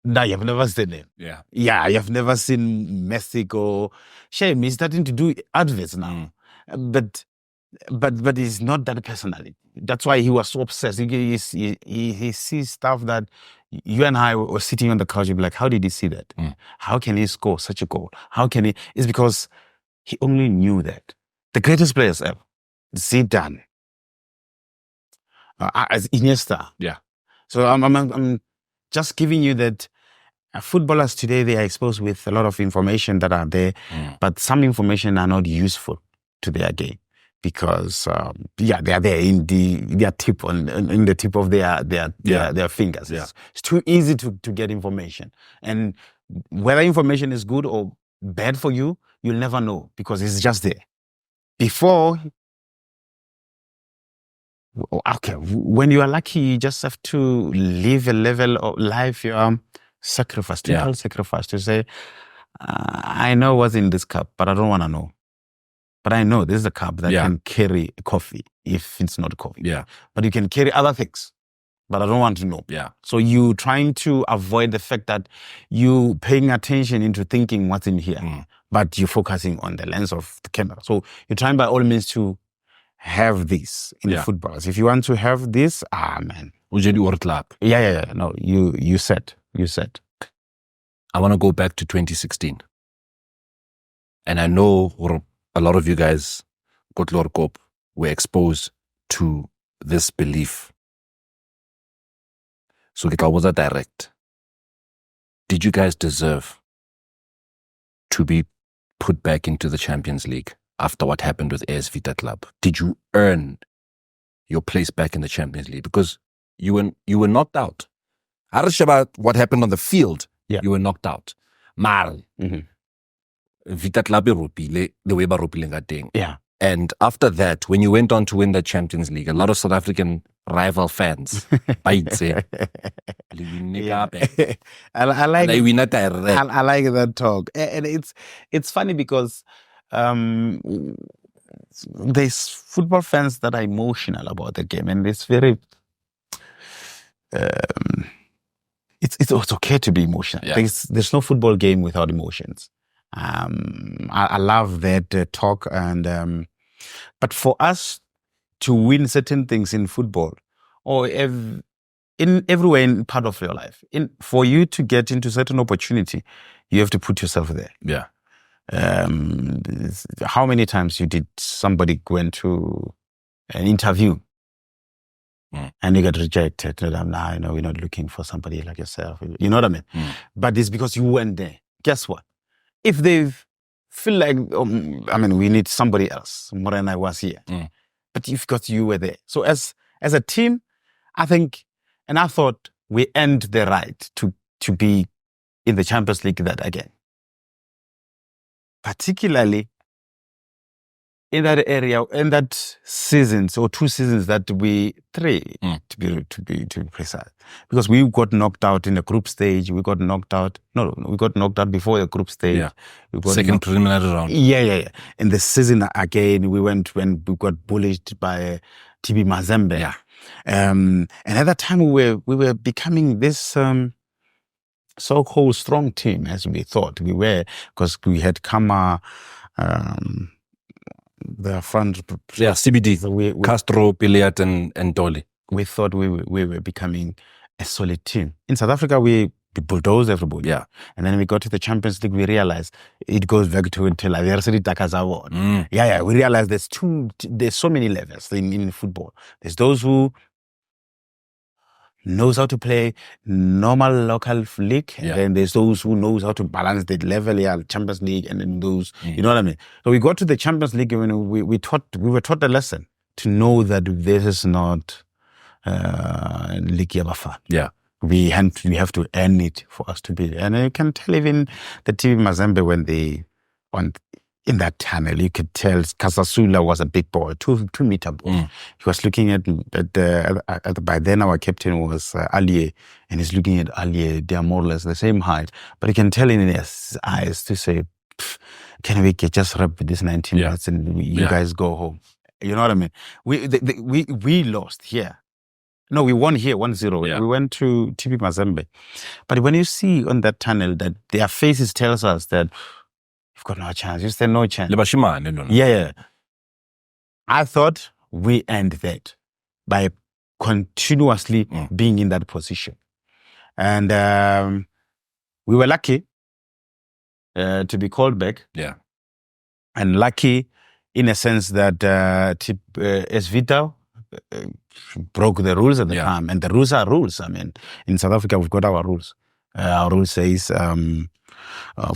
No, you've never seen him. Yeah. Yeah, you've never seen Mexico. Shame, he's starting to do adverts now. But he's not that personality. That's why he was so obsessed. He sees stuff that you and I were sitting on the couch. You'd be like, how did he see that? How can he score such a goal? How can he? It's because he only knew that. The greatest players ever, Zidane, as Iniesta. Yeah. So I'm just giving you that. Footballers today, they are exposed with a lot of information that are there, but some information are not useful to their game because, they are there in their tip in the tip of their fingers. Yeah. It's too easy to get information, and whether information is good or bad for you, you'll never know because it's just there. Before, okay, when you are lucky, you just have to live a level of life you are. Sacrifice, total sacrifice to say, I know what's in this cup, but I don't want to know. But I know this is a cup that can carry coffee if it's not coffee. Yeah. But you can carry other things, but I don't want to know. Yeah. So you trying to avoid the fact that you paying attention into thinking what's in here, but you're focusing on the lens of the camera. So you're trying by all means to have this in the football. If you want to have this, man. Yeah. No, you said. I want to go back to 2016. And I know a lot of you guys, Kotlorkop, were exposed to this belief. So it was a direct. Did you guys deserve to be put back into the Champions League after what happened with AS Vita Club? Did you earn your place back in the Champions League? Because you were knocked out. About what happened on the field, you were knocked out. Mar, Vita Club the way thing. Yeah. And after that, when you went on to win the Champions League, a lot of South African rival fans, I like that talk, and it's funny because there's football fans that are emotional about the game, and it's very. It's okay to be emotional. Yeah. There's no football game without emotions. I love that talk, and but for us to win certain things in football, or in everywhere in part of your life, for you to get into certain opportunity, you have to put yourself there. Yeah. How many times did somebody go into an interview? And you get rejected. Nah, we're not looking for somebody like yourself. You know what I mean? But it's because you went there. Guess what? If they feel like, we need somebody else. More than I was here. But because you were there. So as a team, I think, and I thought we earned the right to be in the Champions League that again. Particularly in that area, in that seasons or 2 seasons to be precise, because we got knocked out in the group stage. We got knocked out. No, we got knocked out before the group stage. Yeah. We got second preliminary round. Yeah. In the season again, we went when we got bullied by TB Mazembe. Yeah. And at that time we were becoming this so-called strong team as we thought we were, because we had Kama. The front, CBD, so Castro, Piliat, and Dolly. We thought we were becoming a solid team. In South Africa, we bulldozed everybody. Yeah. And then we got to the Champions League, we realized it goes back to diversity Takazawa. Yeah. We realized there's so many levels in football. There's those who knows how to play normal local league, and then there's those who knows how to balance the level, Champions League, and then those, you know what I mean? So we got to the Champions League when we were taught a lesson to know that this is not League Bafana. Yeah. We have to earn it for us to be there. And you can tell even the TB Mazembe when they in that tunnel, you could tell Kasasula was a big boy, 2 meter boy. He was looking at by then our captain was Aliye, and he's looking at Aliye. They are more or less the same height, but you can tell in his eyes to say, "Can we just rep this 19 minutes and you guys go home?" You know what I mean? We lost here. No, we won here 1-0. Yeah. We went to TP Mazembe. But when you see on that tunnel that their faces tells us that you've got no chance, you said no chance. No. Yeah. I thought we end that by continuously being in that position. And we were lucky to be called back. Yeah. And lucky in a sense that Svita broke the rules at the time. And the rules are rules. I mean, in South Africa, we've got our rules. Our rule says,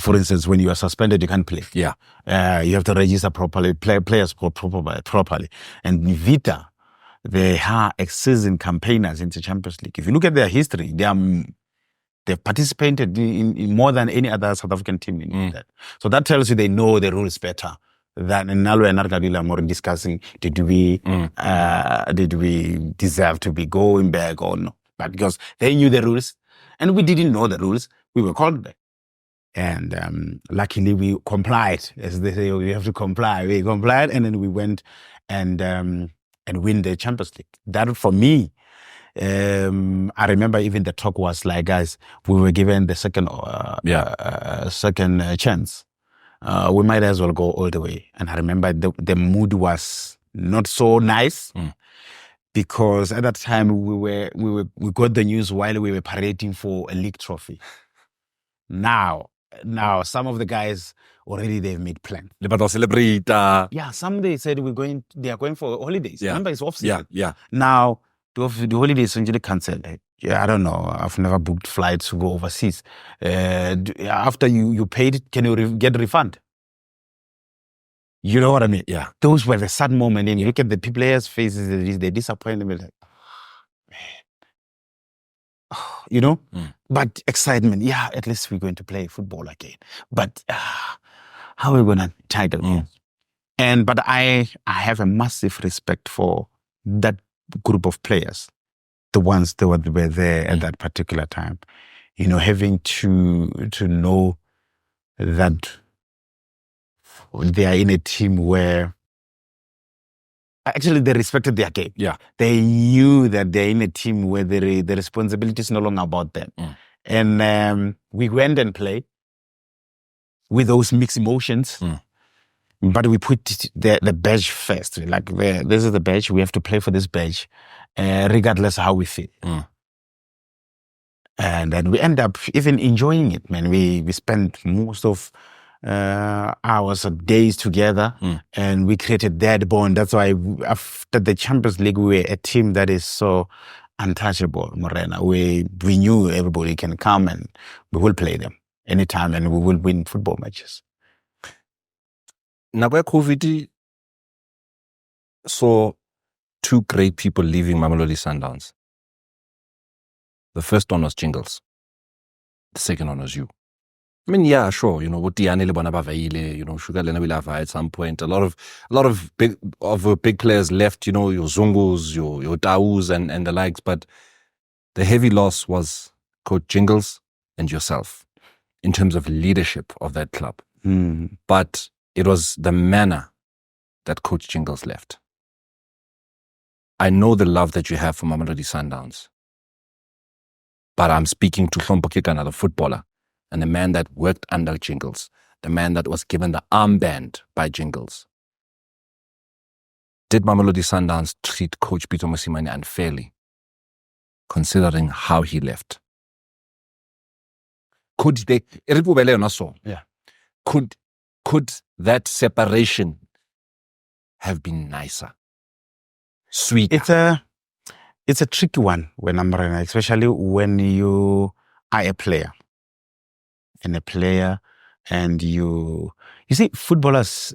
for instance, when you are suspended, you can't play. Yeah. You have to register properly, players properly. And Vita, they are ex-season campaigners into Champions League. If you look at their history, they've participated in more than any other South African team in that. So that tells you they know the rules better than Nalo and Nargadila more discussing, did we deserve to be going back or no? But because they knew the rules and we didn't know the rules, we were called back. And luckily we complied. As they say, we have to comply. We complied and then we went and win the Champions League. That for me, I remember even the talk was like, guys, we were given the second chance. We might as well go all the way. And I remember the mood was not so nice because at that time we got the news while we were parading for a league trophy. Now some of the guys already they've made plans. Celebrate. Yeah, some they said they are going for holidays. Yeah. Remember, it's off season. Yeah. Now the holidays usually cancelled. Yeah, I don't know. I've never booked flights to go overseas. After you paid, can you get a refund? You know what I mean? Yeah. Those were the sad moments. And you look at the players' faces, they disappointment. Like, man. You know? But excitement. Yeah, at least we're going to play football again. But how are we going to title? But I have a massive respect for that group of players, the ones that were there at that particular time. You know, having to know that they are in a team where actually they respected their game. Yeah. They knew that they're in a team where the responsibility is no longer about them. And we went and played with those mixed emotions. But we put the badge first. Like, this is the badge. We have to play for this badge, regardless how we feel. And then we end up even enjoying it, man. We spent most of hours or days together, and we created that bond. That's why after the Champions League, we were a team that is so untouchable, Morena. We knew everybody can come and we will play them anytime and we will win football matches. Now, where COVID saw two great people leaving Mamelodi Sundowns. The first one was Jingles. The second one was you. I mean, yeah, sure. You know, Sugar Lena will have at some point. A lot of big players left. You know, your Zungus, your Taus, and the likes. But the heavy loss was Coach Jingles and yourself in terms of leadership of that club. But it was the manner that Coach Jingles left. I know the love that you have for Mamelodi Sundowns. But I'm speaking to Hlompho Kekana, the footballer, and the man that worked under Jingles, the man that was given the armband by Jingles. Did Mamelodi Sundowns treat Coach Peter Mosimane unfairly, considering how he left? Could they? Yeah. Could that separation have been nicer, sweeter? It's a tricky one when especially when you are a player. And you see, footballers,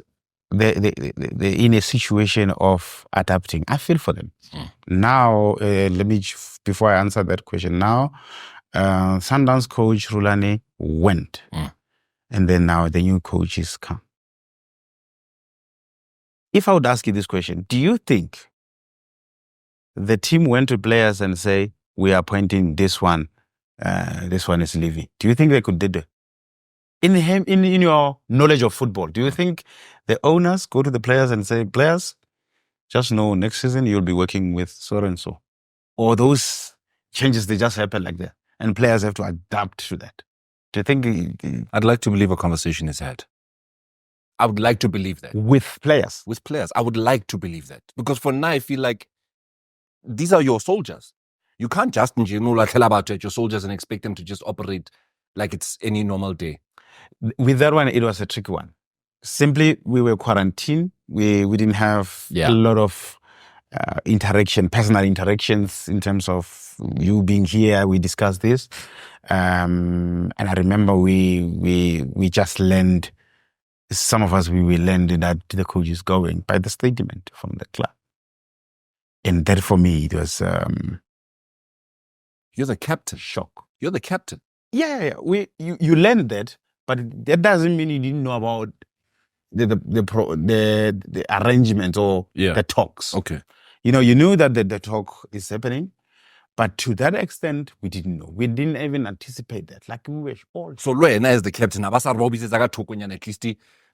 they're in a situation of adapting. I feel for them. Now, before I answer that question, now, Sundowns coach Rulani went. And then now the new coach is come. If I would ask you this question, do you think the team went to players and say, we are appointing this one is leaving? Do you think they could do that? In your knowledge of football, do you think the owners go to the players and say, players, just know next season you'll be working with so and so? or those changes, they just happen like that, and players have to adapt to that. Do you think I'd like to believe a conversation is had. I would like to believe that. with players? With players, I would like to believe that. Because for now, I feel like these are your soldiers. You can't just tell about your soldiers and expect them to just operate like it's any normal day. With that one, it was a tricky one. Simply, we were quarantined. We didn't have a lot of personal interactions in terms of you being here. We discussed this. And I remember we just learned, some of us, we learned that the coach is going by the statement from the club. And that for me, it was... You're the captain. shock. You're the captain. Yeah. You learned that, but that doesn't mean you didn't know about the arrangement or the talks. Okay. You knew that the talk is happening, but to that extent, we didn't know. We didn't even anticipate that. Like we were all... So Lwena as the captain, at least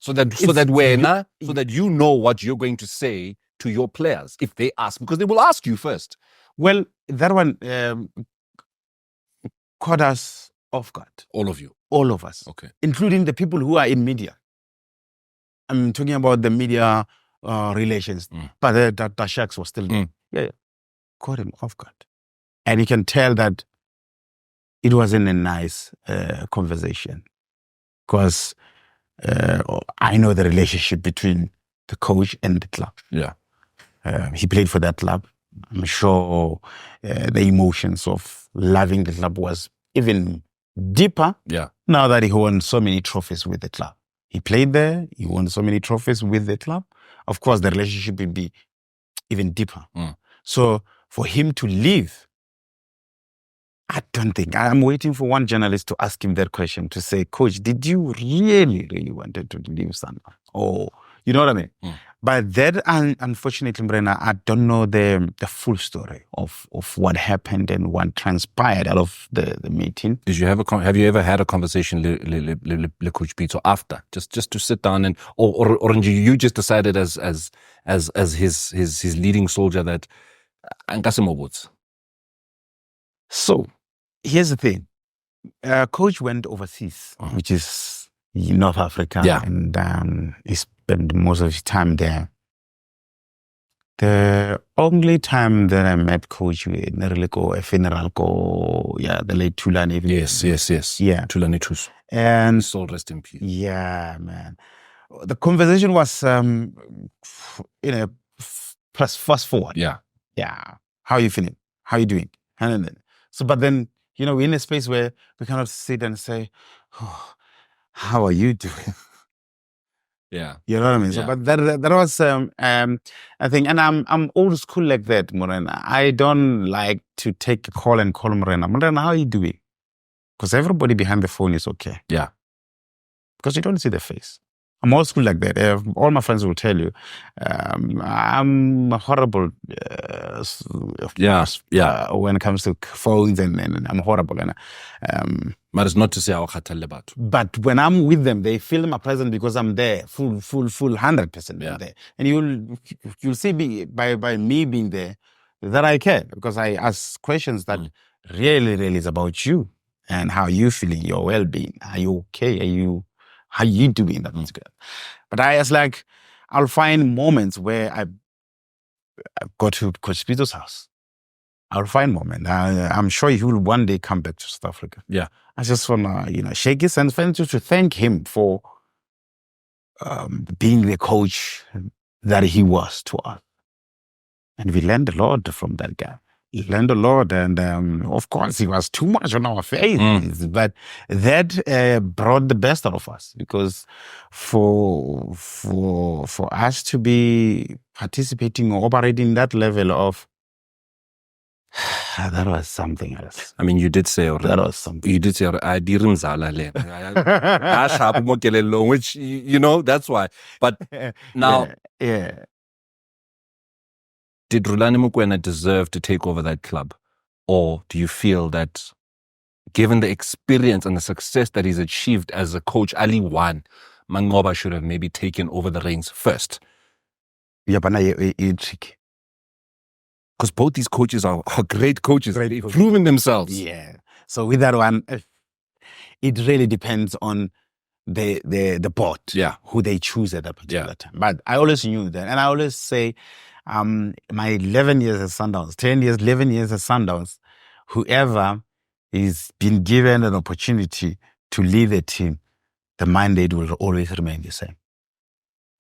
so that you know what you're going to say to your players if they ask, because they will ask you first. Well, that one caught us off guard. All of you. All of us. Okay. Including the people who are in media. I'm talking about the media relations. But the Sharks was still there. Yeah. Caught him off guard. And you can tell that it wasn't a nice conversation. Because I know the relationship between the coach and the club. Yeah. He played for that club. I'm sure the emotions of loving the club was even deeper. Yeah. Now that he won so many trophies with the club. He played there. He won so many trophies with the club. Of course, the relationship will be even deeper. So for him to leave, I don't think. I'm waiting for one journalist to ask him that question, to say, Coach, did you really wanted to leave Sundowns? Or, you know what I mean? But that, unfortunately, Mrena, I don't know the full story of what happened and what transpired out of the meeting. Did you have you ever had a conversation, le Coach Pito, after, just to sit down or you just decided as his leading soldier that Ankasimoboots? So here's the thing. Coach went overseas, which is North Africa, and he spent most of his time there. The only time that I met Coach, we nearly go a funeral, the late Tulani. Yes. Yeah. Tulani Tus. And soul rest in peace. Yeah, man. The conversation was, fast forward. Yeah. How are you feeling? How are you doing? And then, but then, we're in a space where we cannot sit and say, oh, how are you doing? Yeah. You know what I mean? Yeah. So, but that was, I think, and I'm old school like that, Morena. I don't like to take a call and call Morena. Morena, how are you doing? Because everybody behind the phone is okay. Yeah. Because you don't see the face. I'm old school like that. All my friends will tell you, I'm horrible. When it comes to phones, and I'm horrible. But it's not to say but when I'm with them, they feel my presence because I'm there, full 100% there. And you'll see by me being there that I care, because I ask questions that really is about you and how you feeling, your well-being. Are you okay? How you doing? That's good. But I'll find moments where I go to Coach Pito's house. I'll find moments. I'm sure he will one day come back to South Africa. Yeah. I just want to, shake his hands to thank him for being the coach that he was to us. And we learned a lot from that guy. He learned a lot, and of course, he was too much on our face. But that brought the best out of us, because for us to be participating or operating that level of, that was something else. I mean, you did say already. That was something. You did say I didn't which that's why. But now, did Rulani Mokwena deserve to take over that club? Or do you feel that, given the experience and the success that he's achieved as a coach, Ali Wan, Mangoba should have maybe taken over the reins first? Yeah, but now it's tricky. Because both these coaches are great coaches. They've proven themselves. Yeah. So with that one, it really depends on the board, who they choose at that particular time. But I always knew that. And I always say, my 11 years at Sundowns, 11 years at Sundowns, whoever is been given an opportunity to lead the team, the mandate will always remain the same.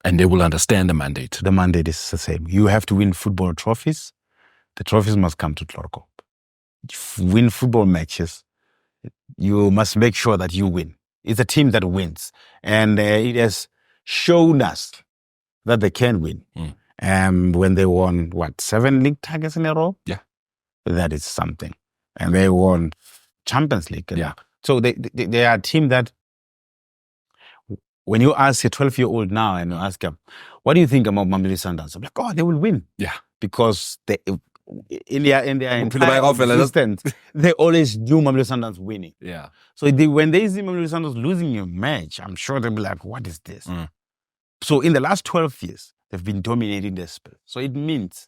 And they will understand the mandate. The mandate is the same. You have to win football trophies. The trophies must come to Tlorko. Win football matches. You must make sure that you win. It's a team that wins. And it has shown us that they can win. When they won, 7 league titles in a row? Yeah. That is something. And they won Champions League. Yeah. So they are a team that, when you ask a 12-year-old now and you ask him, what do you think about Mamelodi Sundowns? I'm like, oh, they will win. Yeah. Because in their entire existence, they always knew Mamelodi Sundowns winning. Yeah. So when they see Mamelodi Sundowns losing a match, I'm sure they'll be like, what is this? So in the last 12 years, they've been dominating their spell. So it means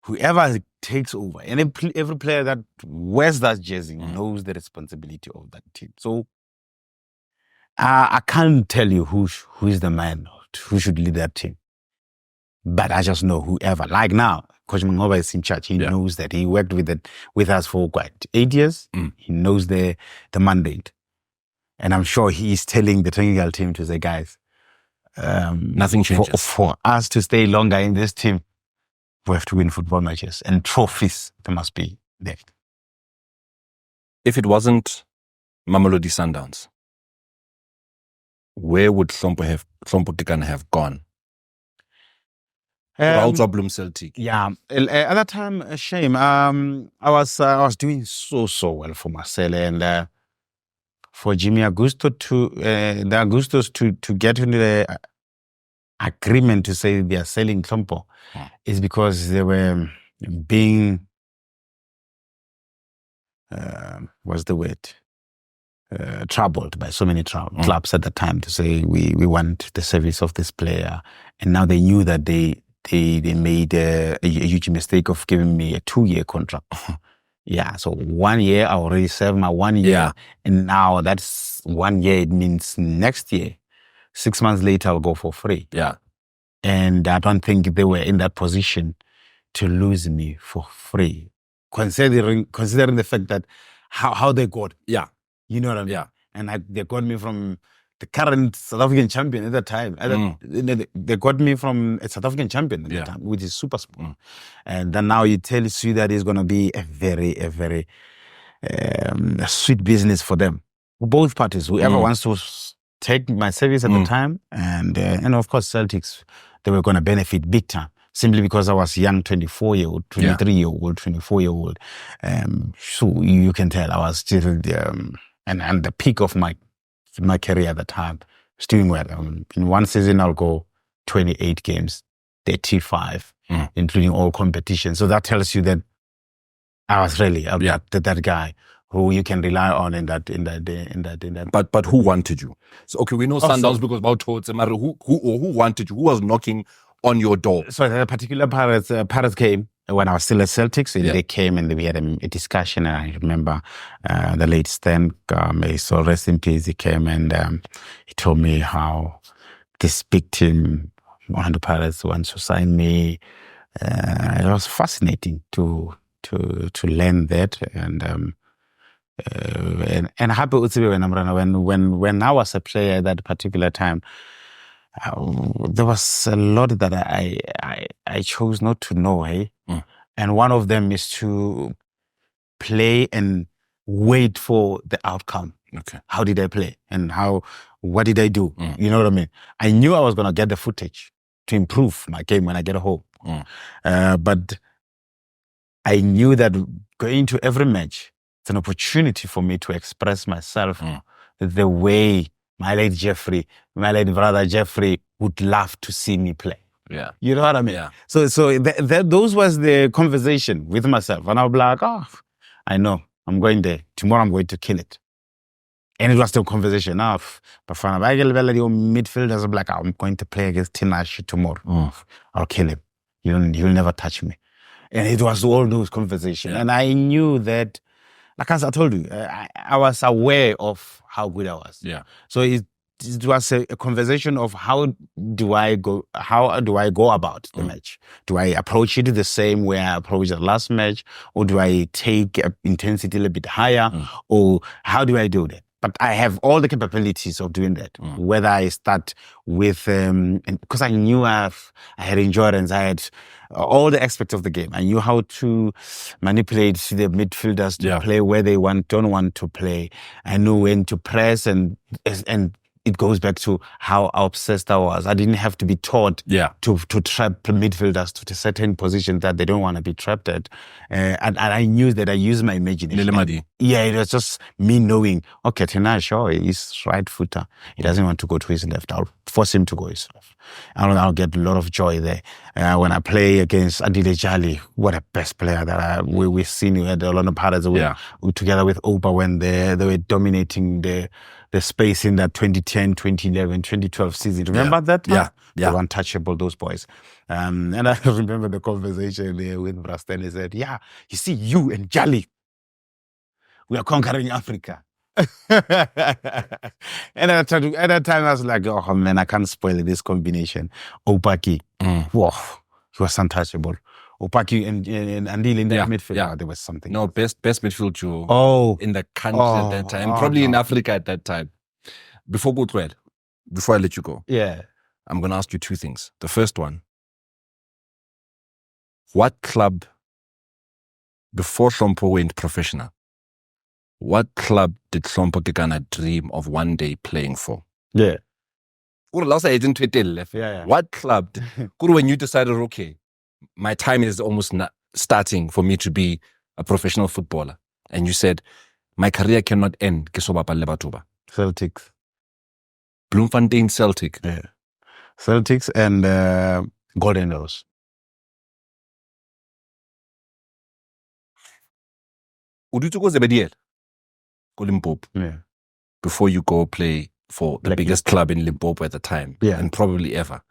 whoever takes over, and every player that wears that jersey knows the responsibility of that team. So I can't tell you who is the man who should lead that team. But I just know whoever. Like now, Coach Mangoba is in charge. He knows that. He worked with us for 8 years. He knows the mandate. And I'm sure he's telling the technical team to say, guys, nothing changes. For us to stay longer in this team, we have to win football matches. And trophies, they must be there. If it wasn't Mamelodi Sundowns, where would Hlompho Kekana have gone? Bloom Celtic. Yeah, at that time, a shame. I was doing so well for Marcel, and for Jimmy Augusto to get into the agreement to say they are selling Hlompho is because they were being what's the word? Troubled by so many clubs at the time to say we want the service of this player, and now they knew that they made a huge mistake of giving me a 2-year contract. Yeah, so 1 year I already served my 1 year, and now that's 1 year. It means next year, 6 months later, I'll go for free. Yeah, and I don't think they were in that position to lose me for free, considering the fact that how they got. Yeah. You know what I mean? Yeah. And they got me from the current South African champion at that time. They got me from a South African champion at that time, which is Super Sport. And then now it tells you that it's going to be a very sweet business for them. Both parties, whoever wants to take my service at the time, and of course Celtics, they were going to benefit big time. Simply because I was young, 24-year-old, 23-year-old, 24-year-old. So you can tell I was still and the peak of my career at the time, was doing well. In one season, I'll go 28 games, 35, including all competitions. So that tells you that I was really that guy who you can rely on in that. But who wanted you? So okay, we know Sundowns because about towards who wanted you? Who was knocking on your door? So the particular Pirates came when I was still at Celtics. They came and we had a discussion, and I remember the late Stan, may so rest in peace, he came and he told me how this big team, one of the Pirates, wants to sign me. It was fascinating to learn that, and happy when I was a player at that particular time. There was a lot that I chose not to know, and one of them is to play and wait for the outcome. Okay, how did I play and what did I do? You know what I mean? I knew I was going to get the footage to improve my game when I get home, but I knew that going to every match, it's an opportunity for me to express myself the way my late brother Jeffrey would love to see me play. Yeah. You know what I mean? Yeah. So those was the conversation with myself. And I'll be like, I know, I'm going there. Tomorrow I'm going to kill it. And it was the conversation of Bafana. Midfielders are like, I'm going to play against Tinashe tomorrow. I'll kill him. He'll never touch me. And it was all those conversations. Yeah. And I knew that, like as I told you, I was aware of how good I was. Yeah. So it was a conversation of how do I go about the match? Do I approach it the same way I approached the last match, or do I take intensity a little bit higher, or how do I do that? But I have all the capabilities of doing that. Whether I start with, because I knew I had endurance, I had all the aspects of the game. I knew how to manipulate the midfielders to play where they don't want to play. I knew when to press, and it goes back to how obsessed I was. I didn't have to be taught to trap midfielders to certain positions that they don't want to be trapped at. And I knew that I used my imagination. Yeah, it was just me knowing, okay, tonight, sure, he's right footer. He doesn't want to go to his left. I'll force him to go his left. I'll get a lot of joy there. When I play against Adile Jali, what a best player that we've seen. We had Orlando Pirates together with Opa when they were dominating the space in that 2010, 2011, 2012 season. Remember that? Yeah. They were untouchable, those boys. And I remember the conversation there with Braston. He said, yeah, you see, you and Jali, we are conquering Africa. And at that time, I was like, oh man, I can't spoil this combination. Opaki, wow, he was untouchable. Opaki and Andile in that midfield. Yeah. There was something. No, best midfield duo in the country at that time. Probably in Africa at that time. Before I let you go, I'm going to ask you two things. The first one, what club, before Hlompho went professional, what club did Hlompho Kekana dream of one day playing for? Yeah. What club, when you decided, okay, my time is almost not starting for me to be a professional footballer, and you said, my career cannot end. Celtics. Bloemfontein Celtic. Yeah. Celtics and Golden Arrows. Yeah. Before you go play for the biggest club in Limpopo at the time, and probably ever,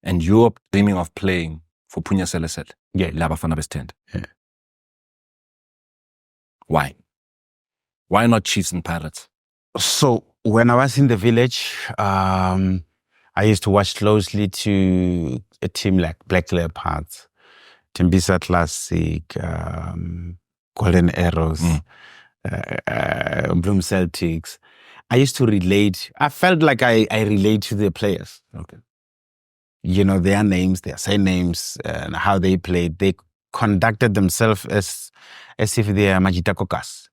and you're dreaming of playing for Punya Seleset, La Bafana Best End. Yeah. Why? Why not Chiefs and Pirates? So when I was in the village, I used to watch closely to a team like Black Leopards, Tembisa Classic, Golden Arrows, Bloom Celtics. I used to relate. I felt like I relate to the players. Okay. You know, their names, their surnames, and how they played. They conducted themselves as if they are Majita Kokas.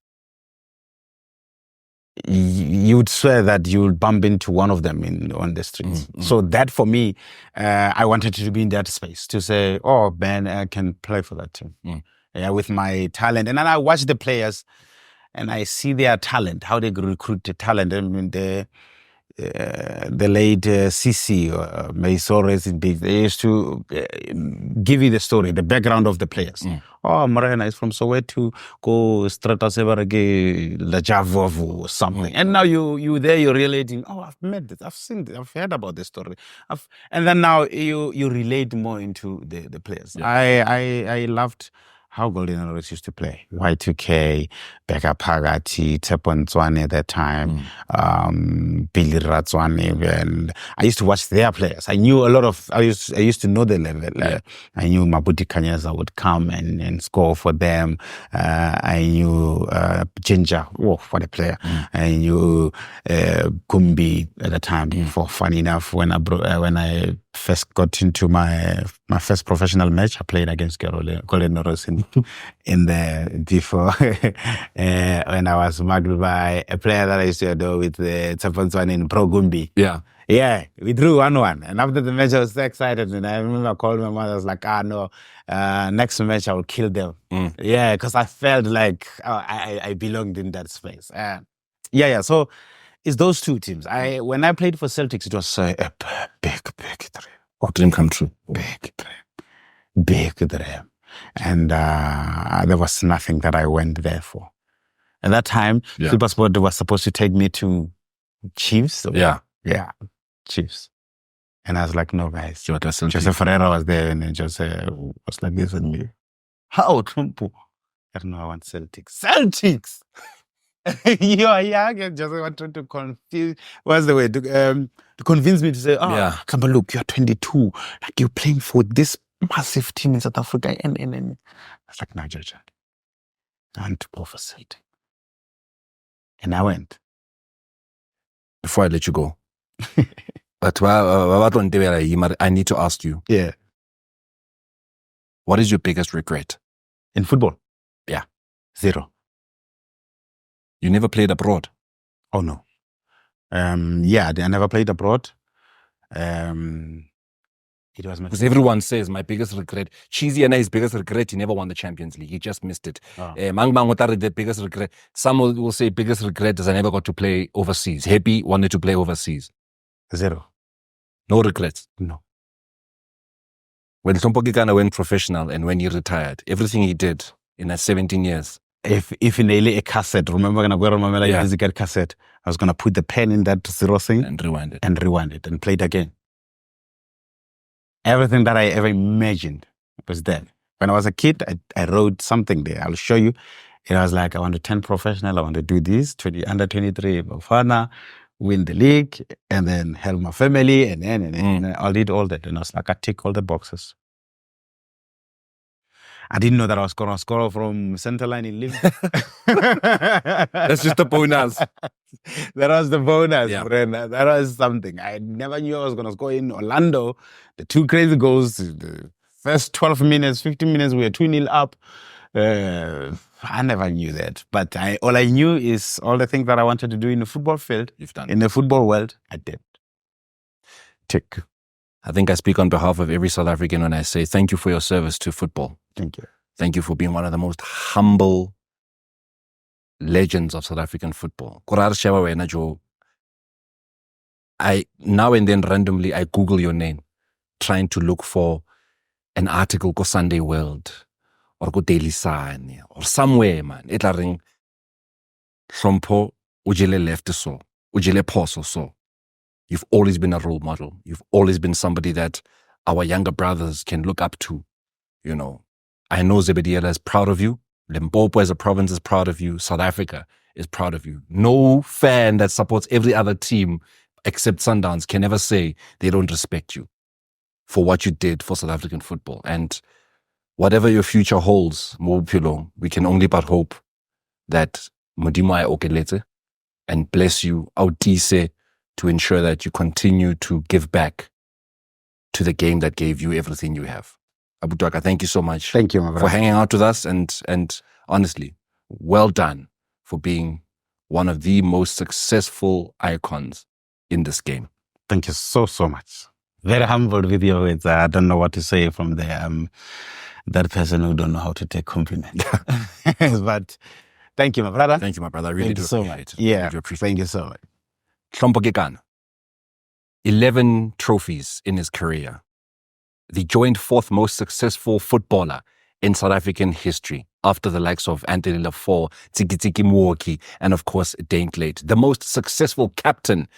You would swear that you would bump into one of them on the streets. So that for me, I wanted to be in that space to say, oh man, I can play for that team. With my talent. And then I watch the players and I see their talent, how they recruit the talent. I mean, the late CC, may so rest in peace, they used to give you the story, the background of the players. Oh, Morena is from Soweto, go Strata Sevarage, Lajavov or something. And now you're relating, oh, I've met this, I've seen this, I've heard about this story. And then now you relate more into the players. I loved how Golden Arrows used to play. Y2K, Becca Pagati, Tepon Zwane at that time, Billy Ratzwane, and I used to watch their players. I knew a lot of, I used to know the level. I knew Mabuti Kanyaza would come and score for them. I knew Ginger, what a player. I knew Kumbi at the time. For funny enough, when I first got into my first professional match, I played against Golden Arrows in the before when I was mugged by a player that I used to do with the Tsaponzwan in Pro Gumbi. Yeah, we drew 1-1. And after the match, I was so excited. And I remember I called my mother. I was like, no, next match I will kill them. Yeah, because I felt like I belonged in that space. So it's those two teams. When I played for Celtics, it was a big dream. Dream come true. Big dream. And there was nothing that I went there for. At that time, Supersport was supposed to take me to Chiefs. Chiefs. And I was like, no, guys. Jose Ferreira was there, and then Jose was like this and me. How, Hlompho? I don't know, I want Celtics. Celtics! You are young and just wanted to confuse, what's the way, to convince me to say, Yeah. Kamba, look, you're 22. Like, you're playing for this massive team in South Africa. And I was like, no, Jaja, I want to go for Celtic. And I went. Before I let you go. But I need to ask you, Yeah. what is your biggest regret? In football? Yeah. 0. You never played abroad. Oh, no. Yeah, I never played abroad. It was my Because everyone says my biggest regret, Cheesy and his biggest regret, he never won the Champions League. He just missed it. Mang Utare, the biggest regret. Some will say biggest regret is I never got to play overseas. Happy wanted to play overseas. 0. No regrets. No. When Hlompho Kekana went professional and when he retired, everything he did in that 17 years. If in a cassette, remember when I got on my Yeah. musical cassette, I was gonna put the pen in that 0 thing And rewind it. and rewind it and play it again. Everything that I ever imagined was there. When I was a kid, I wrote something there. I'll show you. And I was like, I want to turn professional. I want to do this. Under 23 Bafana, win the league, and then help my family, and I did all that. And I was like, I tick all the boxes. I didn't know that I was going to score from center line in Liverpool. That's just a bonus. That was the bonus, Yeah. friend. That was something. I never knew I was going to score in Orlando. The 2 crazy goals, the first 12 minutes, 15 minutes, we were 2-0 up. I never knew that. But all I knew is all the things that I wanted to do in the football field, You've done. in the football world, I did. Tick. I think I speak on behalf of every South African when I say thank you for your service to football. Thank you. Thank you for being one of the most humble legends of South African football. I now and then randomly I Google your name, trying to look for an article go Sunday World or go Daily Sun or somewhere, man. It'll ring Hlompho ujile left so, ujile poso so. You've always been a role model. You've always been somebody that our younger brothers can look up to. You know, I know Zebediela is proud of you. Limpopo as a province is proud of you. South Africa is proud of you. No fan that supports every other team except Sundowns can ever say they don't respect you for what you did for South African football. And whatever your future holds, we can only but hope that Modimo ay okeletse and bless you, autise, to ensure that you continue to give back to the game that gave you everything you have. Abu Dwaka, thank you so much. Thank you, my for brother. hanging out with us and honestly, well done for being one of the most successful icons in this game. Thank you so much. Very humbled with your words. I don't know what to say from there. That person who don't know how to take compliment. But thank you, my brother. Thank you, my brother. I really Thank do you so appreciate much. it. Yeah, I do appreciate thank you so much. it. Hlompho Kekana, 11 trophies in his career. The joint 4th most successful footballer in South African history after the likes of Anthony Lafore, Tiki Muoki, and of course, Dane Glade. The most successful captain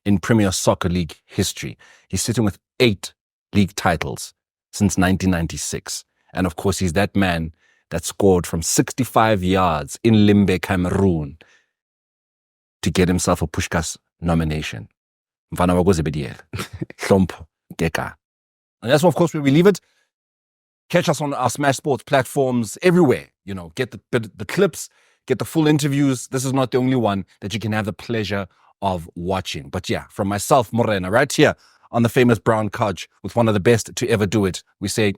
in Premier Soccer League history. He's sitting with 8 league titles since 1996. And of course, he's that man that scored from 65 yards in Limbe, Cameroon to get himself a Pushkas nomination. Mfana wako Zebediela, Hlompho Kekana. And that's, of course, where we leave it. Catch us on our Smash Sports platforms everywhere. You know, get the clips, get the full interviews. This is not the only one that you can have the pleasure of watching. But yeah, from myself, Morena, right here on the famous brown couch with one of the best to ever do it, we say